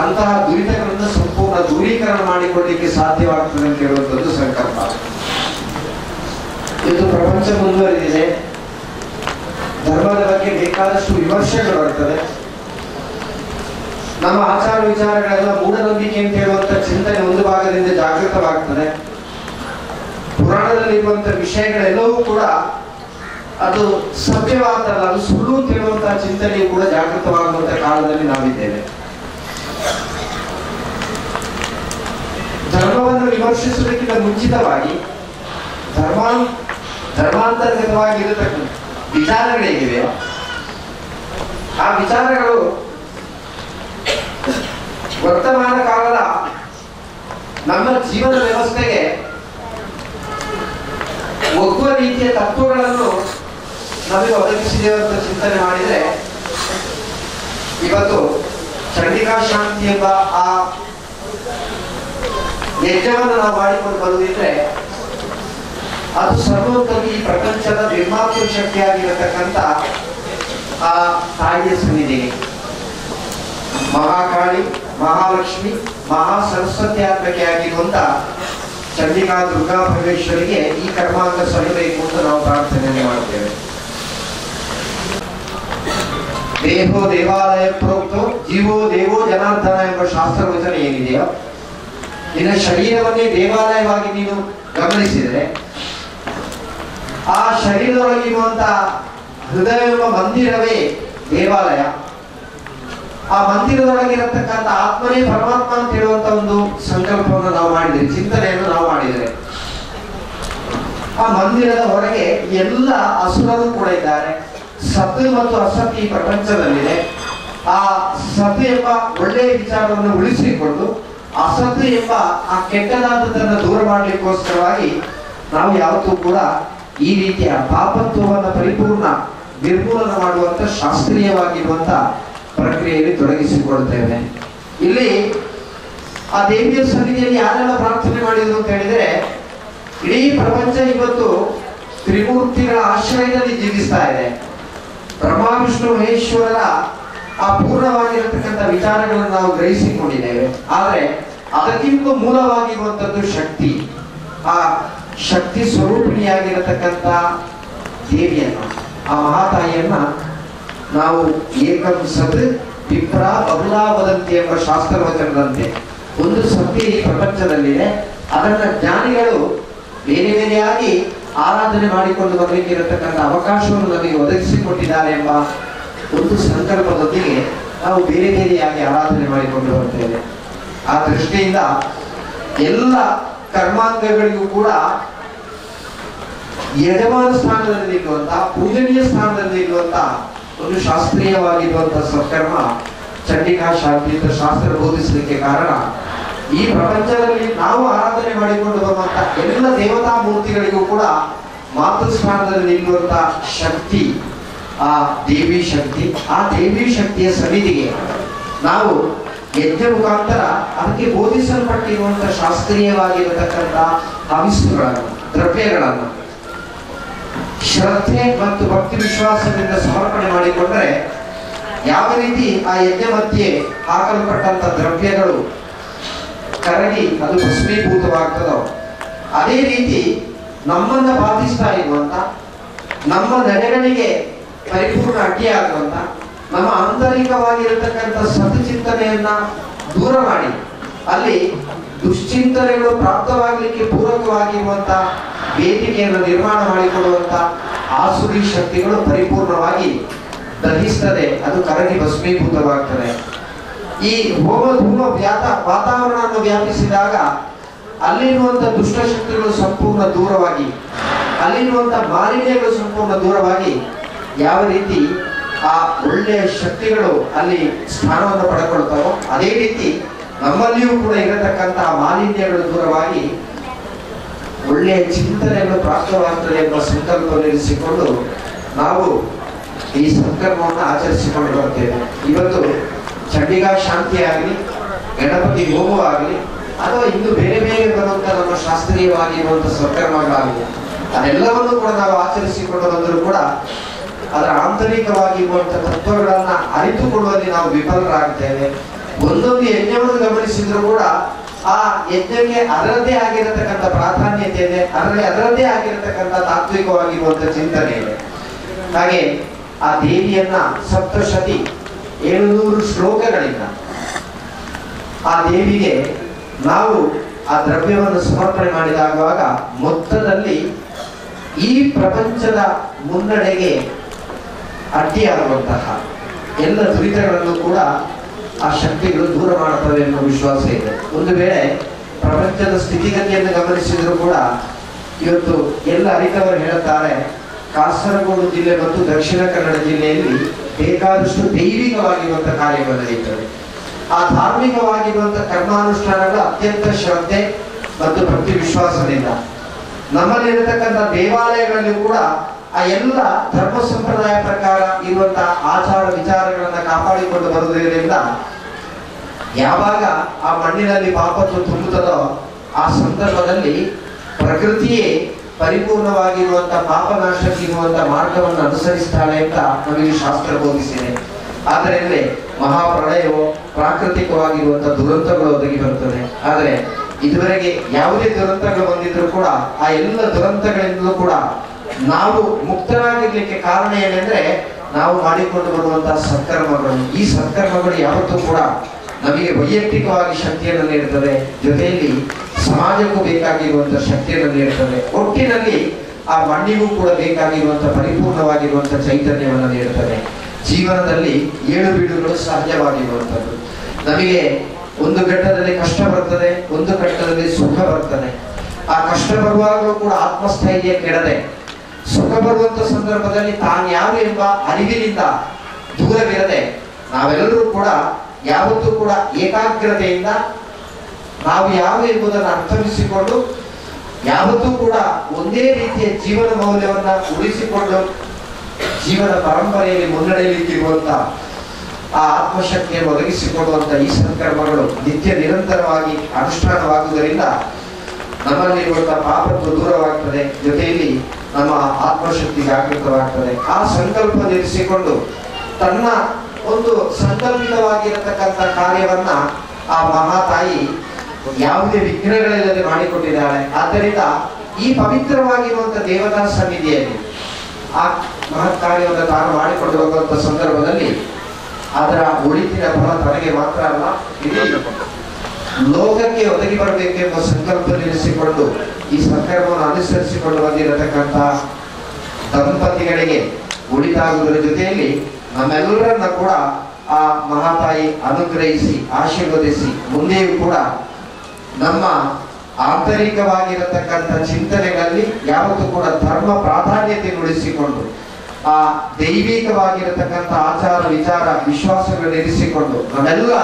ಅಂತಹ ದುರಿತಗಳನ್ನು ಸಂಪೂರ್ಣ ದೂರೀಕರಣ ಮಾಡಿಕೊಳ್ಳಲಿಕ್ಕೆ ಸಾಧ್ಯವಾಗ್ತದೆ ಅಂತ ಹೇಳುವಂಥದ್ದು ಸಂಕಲ್ಪ. ಇದು ಪ್ರಪಂಚ ಮುಂದುವರಿದಿದೆ, ಧರ್ಮದ ಬಗ್ಗೆ ಬೇಕಾದಷ್ಟು ವಿಮರ್ಶೆಗಳು ಬರ್ತದೆ, ನಮ್ಮ ಆಚಾರ ವಿಚಾರಗಳೆಲ್ಲ ಮೂಢನಂಬಿಕೆ ಅಂತ ಹೇಳುವಂತ ಚಿಂತನೆ ಒಂದು ಭಾಗದಿಂದ ಜಾಗೃತವಾಗ್ತದೆ. ಪುರಾಣದಲ್ಲಿ ಇರುವಂತಹ ವಿಷಯಗಳೆಲ್ಲವೂ ಕೂಡ ಅದು ಸತ್ಯವಾದಲ್ಲ, ಅದು ಸುಳ್ಳು ಅಂತ ಹೇಳುವಂತಹ ಚಿಂತನೆಯು ಕೂಡ ಜಾಗೃತವಾಗುವಂತಹ ಕಾಲದಲ್ಲಿ ನಾವಿದ್ದೇವೆ. ಧರ್ಮವನ್ನು ವಿಮರ್ಶಿಸುವುದಕ್ಕಿಂತ ಮುಂಚಿತವಾಗಿ ಧರ್ಮಾಂತರ್ಗತವಾಗಿರತಕ್ಕಂಥ ವಿಚಾರಗಳೇಗಿವೆ, ಆ ವಿಚಾರಗಳು ವರ್ತಮಾನ ಕಾಲದ ನಮ್ಮ ಜೀವನ ವ್ಯವಸ್ಥೆಗೆ ಒಗ್ಗುವ ರೀತಿಯ ತತ್ವಗಳನ್ನು ನಮಗೆ ಒದಗಿಸಿದೆ ಅಂತ ಚಿಂತನೆ ಮಾಡಿದರೆ, ಇವತ್ತು ಚಂಡಿಕಾ ಶಾಂತಿ ಎಂಬ ಆ ಯಜ್ಞವನ್ನು ನಾವು ಮಾಡಿಕೊಂಡು ಬರುವುದಿದ್ರೆ ಅದು ಸರ್ವೋತ್ತಮ ಈ ಪ್ರಪಂಚದ ನಿರ್ಮಾತೃ ಶಕ್ತಿಯಾಗಿರತಕ್ಕಂಥ ಆ ತಾಯಿಯ ಸನ್ನಿಧಿಗೆ ಮಹಾಕಾಳಿ, ಮಹಾಲಕ್ಷ್ಮಿ, ಮಹಾ ಸರಸ್ವತಿ ಆತ್ಮಕೆಯಾಗಿರುವಂತ ಚಂಡಿಕಾ ದುರ್ಗಾ ಪರಮೇಶ್ವರಿಗೆ ಈ ಕರ್ಮಾಂಗ ಸಲ್ಲಬೇಕು ಅಂತ ನಾವು ಪ್ರಾರ್ಥನೆಯನ್ನು ಮಾಡುತ್ತೇವೆ. ದೇಹೋ ದೇವಾಲಯ ಪ್ರೋಕ್ತೋ ಜೀವೋ ದೇವೋ ಜನಾರ್ದನ ಎಂಬ ಶಾಸ್ತ್ರ ವಚನ ಏನಿದೆಯೋ, ನಿನ್ನ ಶರೀರವನ್ನೇ ದೇವಾಲಯವಾಗಿ ನೀನು ಗಮನಿಸಿದರೆ ಆ ಶರೀರದೊಳಗಿರುವಂತಹ ಹೃದಯ ಎಂಬ ಮಂದಿರವೇ ದೇವಾಲಯ. ಆ ಮಂದಿರದೊಳಗಿರತಕ್ಕಂಥ ಆತ್ಮನೇ ಪರಮಾತ್ಮ ಅಂತ ಹೇಳುವಂತ ಒಂದು ಸಂಕಲ್ಪವನ್ನು ನಾವು ಮಾಡಿದರೆ, ಚಿಂತನೆಯನ್ನು ನಾವು ಮಾಡಿದರೆ, ಆ ಮಂದಿರದ ಹೊರಗೆ ಎಲ್ಲ ಅಸುರರು ಕೂಡ ಇದ್ದಾರೆ. ಸತ್ತು ಮತ್ತು ಅಸತ್ ಈ ಪ್ರಪಂಚದಲ್ಲಿದೆ. ಆ ಸತ್ತು ಎಂಬ ಒಳ್ಳೆಯ ವಿಚಾರವನ್ನು ಉಳಿಸಿಕೊಂಡು ಅಸತ್ತು ಎಂಬ ಆ ಕೆಟ್ಟದಾದದನ್ನು ದೂರ ಮಾಡಲಿಕ್ಕೋಸ್ಕರವಾಗಿ ನಾವು ಯಾವತ್ತೂ ಕೂಡ ಈ ರೀತಿಯ ಪಾಪತ್ವವನ್ನು ಪರಿಪೂರ್ಣ ನಿರ್ಮೂಲನ ಮಾಡುವಂತ ಶಾಸ್ತ್ರೀಯವಾಗಿರುವಂತ ಪ್ರಕ್ರಿಯೆಯಲ್ಲಿ ತೊಡಗಿಸಿಕೊಳ್ತೇವೆ. ಇಲ್ಲಿ ಆ ದೇವಿಯ ಸನ್ನಿಧಿಯಲ್ಲಿ ಯಾರೆಲ್ಲ ಪ್ರಾರ್ಥನೆ ಮಾಡಿದ್ರು ಅಂತ ಹೇಳಿದ್ರೆ, ಇಡೀ ಪ್ರಪಂಚ ಇವತ್ತು ತ್ರಿಮೂರ್ತಿಗಳ ಆಶ್ರಯದಲ್ಲಿ ಜೀವಿಸ್ತಾ ಇದೆ. ಬ್ರಹ್ಮ ವಿಷ್ಣು ಮಹೇಶ್ವರರ ಆ ಪೂರ್ಣವಾಗಿರತಕ್ಕಂಥ ವಿಚಾರಗಳನ್ನು ನಾವು ಗ್ರಹಿಸಿಕೊಂಡಿದ್ದೇವೆ. ಆದರೆ ಅದಕ್ಕಿಂತ ಮೂಲವಾಗಿರುವಂಥದ್ದು ಶಕ್ತಿ. ಆ ಶಕ್ತಿ ಸ್ವರೂಪಿಣಿಯಾಗಿರತಕ್ಕಂಥ ದೇವಿಯನ್ನು, ಆ ಮಹಾತಾಯಿಯನ್ನ ನಾವು ಏಕಂ ಸತ್ ವಿಪ್ರ ಬಹುಲಾ ವದಂತಿ ಎಂಬ ಶಾಸ್ತ್ರವಚನದಂತೆ ಒಂದು ಸತ್ಯ ಈ ಪ್ರಪಂಚದಲ್ಲಿದೆ. ಅದನ್ನ ಜ್ಞಾನಿಗಳು ಬೇರೆ ಬೇರೆಯಾಗಿ ಆರಾಧನೆ ಮಾಡಿಕೊಂಡು ಬರಲಿಕ್ಕಿರತಕ್ಕಂಥ ಅವಕಾಶವನ್ನು ನಮಗೆ ಒದಗಿಸಿಕೊಟ್ಟಿದ್ದಾರೆ ಎಂಬ ಒಂದು ಸಂಕಲ್ಪದೊಂದಿಗೆ ನಾವು ಬೇರೆ ಬೇರೆಯಾಗಿ ಆರಾಧನೆ ಮಾಡಿಕೊಂಡು ಬರ್ತೇವೆ. ಆ ದೃಷ್ಟಿಯಿಂದ ಎಲ್ಲ ಕರ್ಮಾಂಗಗಳಿಗೂ ಕೂಡ ಯಜಮಾನ ಸ್ಥಾನದಲ್ಲಿ ನಿಲ್ಲುವಂತಹ, ಪೂಜನೀಯ ಸ್ಥಾನದಲ್ಲಿ ನಿಲ್ಲುವಂತಹ ಒಂದು ಶಾಸ್ತ್ರೀಯವಾಗಿರುವಂತಹ ಸತ್ಕರ್ಮ ಚಂಡಿಕಾ ಶಾಂತಿ ಅಂತ ಶಾಸ್ತ್ರ ಬೋಧಿಸಲಿಕ್ಕೆ ಕಾರಣ, ಈ ಪ್ರಪಂಚದಲ್ಲಿ ನಾವು ಆರಾಧನೆ ಮಾಡಿಕೊಂಡು ಬರುವಂತಹ ಎಲ್ಲ ದೇವತಾ ಮೂರ್ತಿಗಳಿಗೂ ಕೂಡ ಮಾತೃಸ್ಥಾನದಲ್ಲಿ ನಿಲ್ಲುವಂತಹ ಶಕ್ತಿ ಆ ದೇವಿ ಶಕ್ತಿ. ಆ ದೇವಿ ಶಕ್ತಿಯ ಸನ್ನಿಧಿಗೆ ನಾವು ಯಜ್ಞ ಮುಖಾಂತರ ಅದಕ್ಕೆ ಬೋಧಿಸಲ್ಪಟ್ಟಿರುವಂತಹ ಶಾಸ್ತ್ರೀಯವಾಗಿರತಕ್ಕಂಥ ಹವಿಸ್ಸುಗಳನ್ನು, ದ್ರವ್ಯಗಳನ್ನು ಶ್ರದ್ಧೆ ಮತ್ತು ಭಕ್ತಿ ವಿಶ್ವಾಸದಿಂದ ಸಮರ್ಪಣೆ ಮಾಡಿಕೊಂಡ್ರೆ ಯಾವ ರೀತಿ ಆ ಯಜ್ಞ ಮಧ್ಯೆ ಹಾಕಲ್ಪಟ್ಟಂತ ದ್ರವ್ಯಗಳು ಕರಗಿ ಅದು ಭಸ್ಮೀಭೂತವಾಗ್ತದೋ, ಅದೇ ರೀತಿ ನಮ್ಮನ್ನ ಬಾಧಿಸ್ತಾ ಇರುವಂತ, ನಮ್ಮ ನಡೆಗಳಿಗೆ ಪರಿಪೂರ್ಣ ಅಡ್ಡಿಯಾಗುವಂತ, ನಮ್ಮ ಆಂತರಿಕವಾಗಿರತಕ್ಕಂಥ ಸತ್ಚಿಂತನೆಯನ್ನ ದೂರ ಮಾಡಿ ಅಲ್ಲಿ ದುಶ್ಚಿಂತನೆಗಳು ಪ್ರಾಪ್ತವಾಗಲಿಕ್ಕೆ ಪೂರಕವಾಗಿರುವಂತ ವೇದಿಕೆಯನ್ನು ನಿರ್ಮಾಣ ಮಾಡಿಕೊಡುವಂತ ಆಸುರಿ ಶಕ್ತಿಗಳು ಪರಿಪೂರ್ಣವಾಗಿ ದಹಿಸ್ತದೆ, ಅದು ಕರಗಿ ಭಸ್ಮೀಭೂತವಾಗ್ತದೆ. ಈ ಹೋಮ ಧೂಮ ವಾತಾವರಣವನ್ನು ವ್ಯಾಪಿಸಿದಾಗ ಅಲ್ಲಿರುವಂಥ ದುಷ್ಟಶಕ್ತಿಗಳು ಸಂಪೂರ್ಣ ದೂರವಾಗಿ, ಅಲ್ಲಿರುವಂಥ ಮಾಲಿನ್ಯಗಳು ಸಂಪೂರ್ಣ ದೂರವಾಗಿ ಯಾವ ರೀತಿ ಆ ಒಳ್ಳೆಯ ಶಕ್ತಿಗಳು ಅಲ್ಲಿ ಸ್ಥಾನವನ್ನು ಪಡೆದುಕೊಳ್ತಾವೋ ಅದೇ ರೀತಿ ನಮ್ಮಲ್ಲಿಯೂ ಕೂಡ ಇರತಕ್ಕಂತಹ ಮಾಲಿನ್ಯಗಳು ದೂರವಾಗಿ ಒಳ್ಳೆಯ ಚಿಂತನೆಗಳು ಪ್ರಾಪ್ತವಾಗ್ತದೆ ಎಂಬ ಸಂಕಲ್ಪವಿರಿಸಿಕೊಂಡು ನಾವು ಈ ಸಂಕಲ್ಪವನ್ನು ಆಚರಿಸಿಕೊಂಡು ಬರ್ತೇವೆ. ಇವತ್ತು ಚಂಡಿಕಾ ಶಾಂತಿ ಆಗಲಿ, ಗಣಪತಿ ಹೋಮವಾಗಲಿ, ಅಥವಾ ಇನ್ನು ಬೇರೆ ಬೇರೆ ಬರುವಂಥ ನಮ್ಮ ಶಾಸ್ತ್ರೀಯವಾಗಿರುವಂಥ ಸಂಕರ್ಮಗಳಾಗಲಿ, ಅದೆಲ್ಲವನ್ನು ಕೂಡ ನಾವು ಆಚರಿಸಿಕೊಂಡು ಬಂದರೂ ಕೂಡ ಅದರ ಆಂತರಿಕವಾಗಿರುವಂಥ ತತ್ವಗಳನ್ನ ಅರಿತುಕೊಳ್ಳುವಲ್ಲಿ ನಾವು ವಿಫಲರಾಗ್ತೇವೆ. ಒಂದೊಂದು ಯಜ್ಞವನ್ನು ಗಮನಿಸಿದ್ರು ಕೂಡ ಆ ಯಜ್ಞಕ್ಕೆ ಅದರದ್ದೇ ಆಗಿರತಕ್ಕಂಥ ಪ್ರಾಧಾನ್ಯತೆ ಇದೆ, ಅದರದ್ದೇ ಆಗಿರತಕ್ಕಂಥ ತಾತ್ವಿಕವಾಗಿರುವಂಥ ಚಿಂತನೆ ಇದೆ. ಹಾಗೆ ಆ ದೇವಿಯನ್ನ ಸಪ್ತಶತಿ 700 ಶ್ಲೋಕಗಳಿಂದ ಆ ದೇವಿಗೆ ನಾವು ಆ ದ್ರವ್ಯವನ್ನು ಸಮರ್ಪಣೆ ಮಾಡಿದಾಗುವಾಗ ಮೊತ್ತದಲ್ಲಿ ಈ ಪ್ರಪಂಚದ ಮುನ್ನಡೆಗೆ ಅಡ್ಡಿಯಾಗುವಂತಹ ಎಲ್ಲ ದುರಿತಗಳನ್ನು ಕೂಡ ಆ ಶಕ್ತಿಗಳು ದೂರ ಮಾಡುತ್ತವೆ ಎನ್ನುವ ವಿಶ್ವಾಸ ಇದೆ. ಒಂದು ವೇಳೆ ಪ್ರಪಂಚದ ಸ್ಥಿತಿಗತಿಯನ್ನು ಗಮನಿಸಿದರೂ ಕೂಡ ಇವತ್ತು ಎಲ್ಲ ಅರಿತವರು ಹೇಳುತ್ತಾರೆ, ಕಾಸರಗೋಡು ಜಿಲ್ಲೆ ಮತ್ತು ದಕ್ಷಿಣ ಕನ್ನಡ ಜಿಲ್ಲೆಯಲ್ಲಿ ಬೇಕಾದಷ್ಟು ದೈವಿಕವಾಗಿರುವಂಥ ಕಾರ್ಯಗಳು ನಡೆಯುತ್ತವೆ. ಆ ಧಾರ್ಮಿಕವಾಗಿರುವಂಥ ಕರ್ಮಾನುಷ್ಠಾನಗಳು ಅತ್ಯಂತ ಶ್ರದ್ಧೆ ಮತ್ತು ಭಕ್ತಿ ವಿಶ್ವಾಸದಿಂದ, ನಮ್ಮಲ್ಲಿರತಕ್ಕಂಥ ದೇವಾಲಯಗಳಲ್ಲಿ ಕೂಡ ಆ ಎಲ್ಲ ಧರ್ಮ ಸಂಪ್ರದಾಯ ಪ್ರಕಾರ ಇರುವಂತಹ ಆಚಾರ ವಿಚಾರಗಳನ್ನ ಕಾಪಾಡಿಕೊಂಡು ಬರುವುದರಿಂದ ಯಾವಾಗ ಆ ಮಣ್ಣಿನಲ್ಲಿ ಪಾಪತ್ತು ತುಂಬುತ್ತದೋ ಆ ಸಂದರ್ಭದಲ್ಲಿ ಪ್ರಕೃತಿಯೇ ಪರಿಪೂರ್ಣವಾಗಿರುವಂತಹ ಪಾಪನಾಶಕ್ಕಿರುವಂತ ಮಾರ್ಗವನ್ನು ಅನುಸರಿಸ್ತಾಳೆ ಅಂತ ನಮಗೆ ಶಾಸ್ತ್ರ ಬೋಧಿಸಿದೆ. ಆದ್ದರಿಂದ ಮಹಾಪ್ರಳಯವೋ ಪ್ರಾಕೃತಿಕವಾಗಿರುವಂತಹ ದುರಂತಗಳು ಒದಗಿ ಬರುತ್ತದೆ. ಆದರೆ ಇದುವರೆಗೆ ಯಾವುದೇ ದುರಂತಗಳು ಬಂದಿದ್ರು ಕೂಡ ಆ ಎಲ್ಲ ದುರಂತಗಳಿಂದಲೂ ಕೂಡ ನಾವು ಮುಕ್ತರಾಗಿರ್ಲಿಕ್ಕೆ ಕಾರಣ ಏನೆಂದ್ರೆ ನಾವು ಮಾಡಿಕೊಂಡು ಬರುವಂತಹ ಸತ್ಕರ್ಮಗಳು. ಈ ಸತ್ಕರ್ಮಗಳು ಯಾವತ್ತೂ ಕೂಡ ನಮಗೆ ವೈಯಕ್ತಿಕವಾಗಿ ಶಕ್ತಿಯನ್ನು ನೀಡುತ್ತದೆ, ಜೊತೆಯಲ್ಲಿ ಸಮಾಜಕ್ಕೂ ಬೇಕಾಗಿರುವಂತಹ ಶಕ್ತಿಯನ್ನು ನೀಡುತ್ತದೆ. ಒಟ್ಟಿನಲ್ಲಿ ಆ ಮಣ್ಣಿಗೂ ಕೂಡ ಬೇಕಾಗಿರುವಂತಹ ಪರಿಪೂರ್ಣವಾಗಿರುವಂತಹ ಚೈತನ್ಯವನ್ನು ನೀಡುತ್ತದೆ. ಜೀವನದಲ್ಲಿ ಏಳು ಬೀಳುಗಳು ಸಹಜವಾಗಿರುವಂಥದ್ದು. ನಮಗೆ ಒಂದು ಘಟ್ಟದಲ್ಲಿ ಕಷ್ಟ ಬರ್ತದೆ, ಒಂದು ಘಟ್ಟದಲ್ಲಿ ಸುಖ ಬರ್ತದೆ. ಆ ಕಷ್ಟ ಬರುವಾಗಲೂ ಕೂಡ ಆತ್ಮಸ್ಥೈರ್ಯ ಕೆಡದೆ, ಸುಖ ಬರುವಂತ ಸಂದರ್ಭದಲ್ಲಿ ತಾನು ಯಾರು ಎಂಬ ಅರಿವಿನಿಂದ ದೂರವಿರದೆ ನಾವೆಲ್ಲರೂ ಕೂಡ ಯಾವತ್ತೂ ಕೂಡ ಏಕಾಗ್ರತೆಯಿಂದ ನಾವು ಯಾರು ಎಂಬುದನ್ನು ಅರ್ಥವಿಸಿಕೊಂಡು ಯಾವತ್ತೂ ಕೂಡ ಒಂದೇ ರೀತಿಯ ಜೀವನ ಮೌಲ್ಯವನ್ನ ಉಳಿಸಿಕೊಂಡು ಜೀವನ ಪರಂಪರೆಯಲ್ಲಿ ಮುನ್ನಡೆಯಲಿಕ್ಕಿರುವಂತ ಆ ಆತ್ಮಶಕ್ತಿಯನ್ನು ಒದಗಿಸಿಕೊಡುವಂತ ಈ ಸಂಕರ್ಮಗಳು ನಿತ್ಯ ನಿರಂತರವಾಗಿ ಅನುಷ್ಠಾನವಾಗುವುದರಿಂದ ನಮ್ಮಲ್ಲಿರುವಂತಹ ಪಾಪತ್ವ ದೂರವಾಗ್ತದೆ, ಜೊತೆಯಲ್ಲಿ ನಮ್ಮ ಆತ್ಮಶಕ್ತಿ ಜಾಗೃತವಾಗ್ತದೆ. ಆ ಸಂಕಲ್ಪ ನಿಲ್ಲಿಸಿಕೊಂಡು ತನ್ನ ಒಂದು ಸಂಕಲ್ಪಿತವಾಗಿರತಕ್ಕಂಥ ಕಾರ್ಯವನ್ನ ಆ ಮಹಾತಾಯಿ ಯಾವುದೇ ವಿಘ್ನಗಳಿಲ್ಲದೆ ಮಾಡಿಕೊಟ್ಟಿದ್ದಾಳೆ. ಆದ್ದರಿಂದ ಈ ಪವಿತ್ರವಾಗಿರುವಂತ ದೇವತಾ ಸನ್ನಿಧಿಯಲ್ಲಿ ಆ ಮಹತ್ ಕಾರ್ಯವನ್ನು ತಾನು ಮಾಡಿಕೊಂಡು ಹೋಗುವಂತ ಸಂದರ್ಭದಲ್ಲಿ ಅದರ ಒಳಿತಿನ ಫಲ ತನಗೆ ಮಾತ್ರ ಅಲ್ಲ, ಇಡೀ ಲೋಕಕ್ಕೆ ಒದಗಿ ಬರಬೇಕೆಂಬ ಸಂಕಲ್ಪ ನಿಲ್ಲಿಸಿಕೊಂಡು ಈ ಸಂಕಲ್ಪವನ್ನು ಅನುಸರಿಸಿಕೊಂಡು ಬಂದಿರತಕ್ಕಂಥ ದಂಪತಿಗಳಿಗೆ ಒಳಿತಾಗುವುದರ ಜೊತೆಯಲ್ಲಿ ನಮ್ಮೆಲ್ಲರನ್ನ ಕೂಡ ಆ ಮಹಾತಾಯಿ ಅನುಗ್ರಹಿಸಿ ಆಶೀರ್ವದಿಸಿ ಮುಂದೆಯೂ ಕೂಡ ನಮ್ಮ ಆಂತರಿಕವಾಗಿರತಕ್ಕಂಥ ಚಿಂತನೆಗಳಲ್ಲಿ ಯಾವತ್ತೂ ಕೂಡ ಧರ್ಮ ಪ್ರಾಧಾನ್ಯತೆ ಉಳಿಸಿಕೊಂಡು ಆ ದೈವಿಕವಾಗಿರತಕ್ಕಂಥ ಆಚಾರ ವಿಚಾರ ವಿಶ್ವಾಸಗಳನ್ನು ಇರಿಸಿಕೊಂಡು ನಮ್ಮೆಲ್ಲ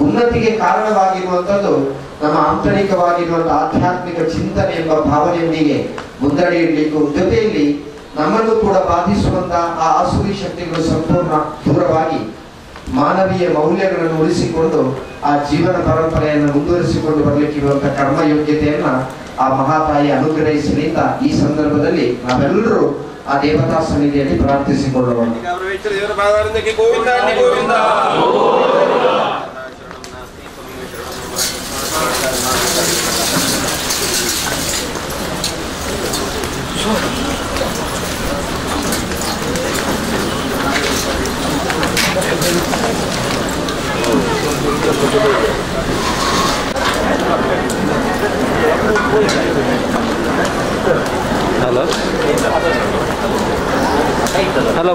ಉನ್ನತಿಗೆ ಕಾರಣವಾಗಿರುವಂಥದ್ದು ನಮ್ಮ ಆಂತರಿಕವಾಗಿರುವಂತಹ ಆಧ್ಯಾತ್ಮಿಕ ಚಿಂತನೆ ಎಂಬ ಭಾವನೆಯೊಂದಿಗೆ ಮುನ್ನಡೆಯಲಿಕ್ಕೂ ಜೊತೆಯಲ್ಲಿ ನಮ್ಮನ್ನು ಕೂಡ ಬಾಧಿಸುವಂತಹ ಆ ಆಸುರಿ ಶಕ್ತಿಗಳು ಸಂಪೂರ್ಣ ದೂರವಾಗಿ ಮಾನವೀಯ ಮೌಲ್ಯಗಳನ್ನು ಉಳಿಸಿಕೊಂಡು ಆ ಜೀವನ ಪರಂಪರೆಯನ್ನು ಮುಂದುವರಿಸಿಕೊಂಡು ಬರಲಿಕ್ಕಿರುವಂತಹ ಕರ್ಮ ಯೋಗ್ಯತೆಯನ್ನ ಆ ಮಹಾತಾಯಿ ಅನುಗ್ರಹಿಸಲಿಂದ ಈ ಸಂದರ್ಭದಲ್ಲಿ ನಾವೆಲ್ಲರೂ ಆ ದೇವತಾ ಸನ್ನಿಧಿಯಲ್ಲಿ ಪ್ರಾರ್ಥಿಸಿಕೊಳ್ಳೋಣ. ಹಲೋ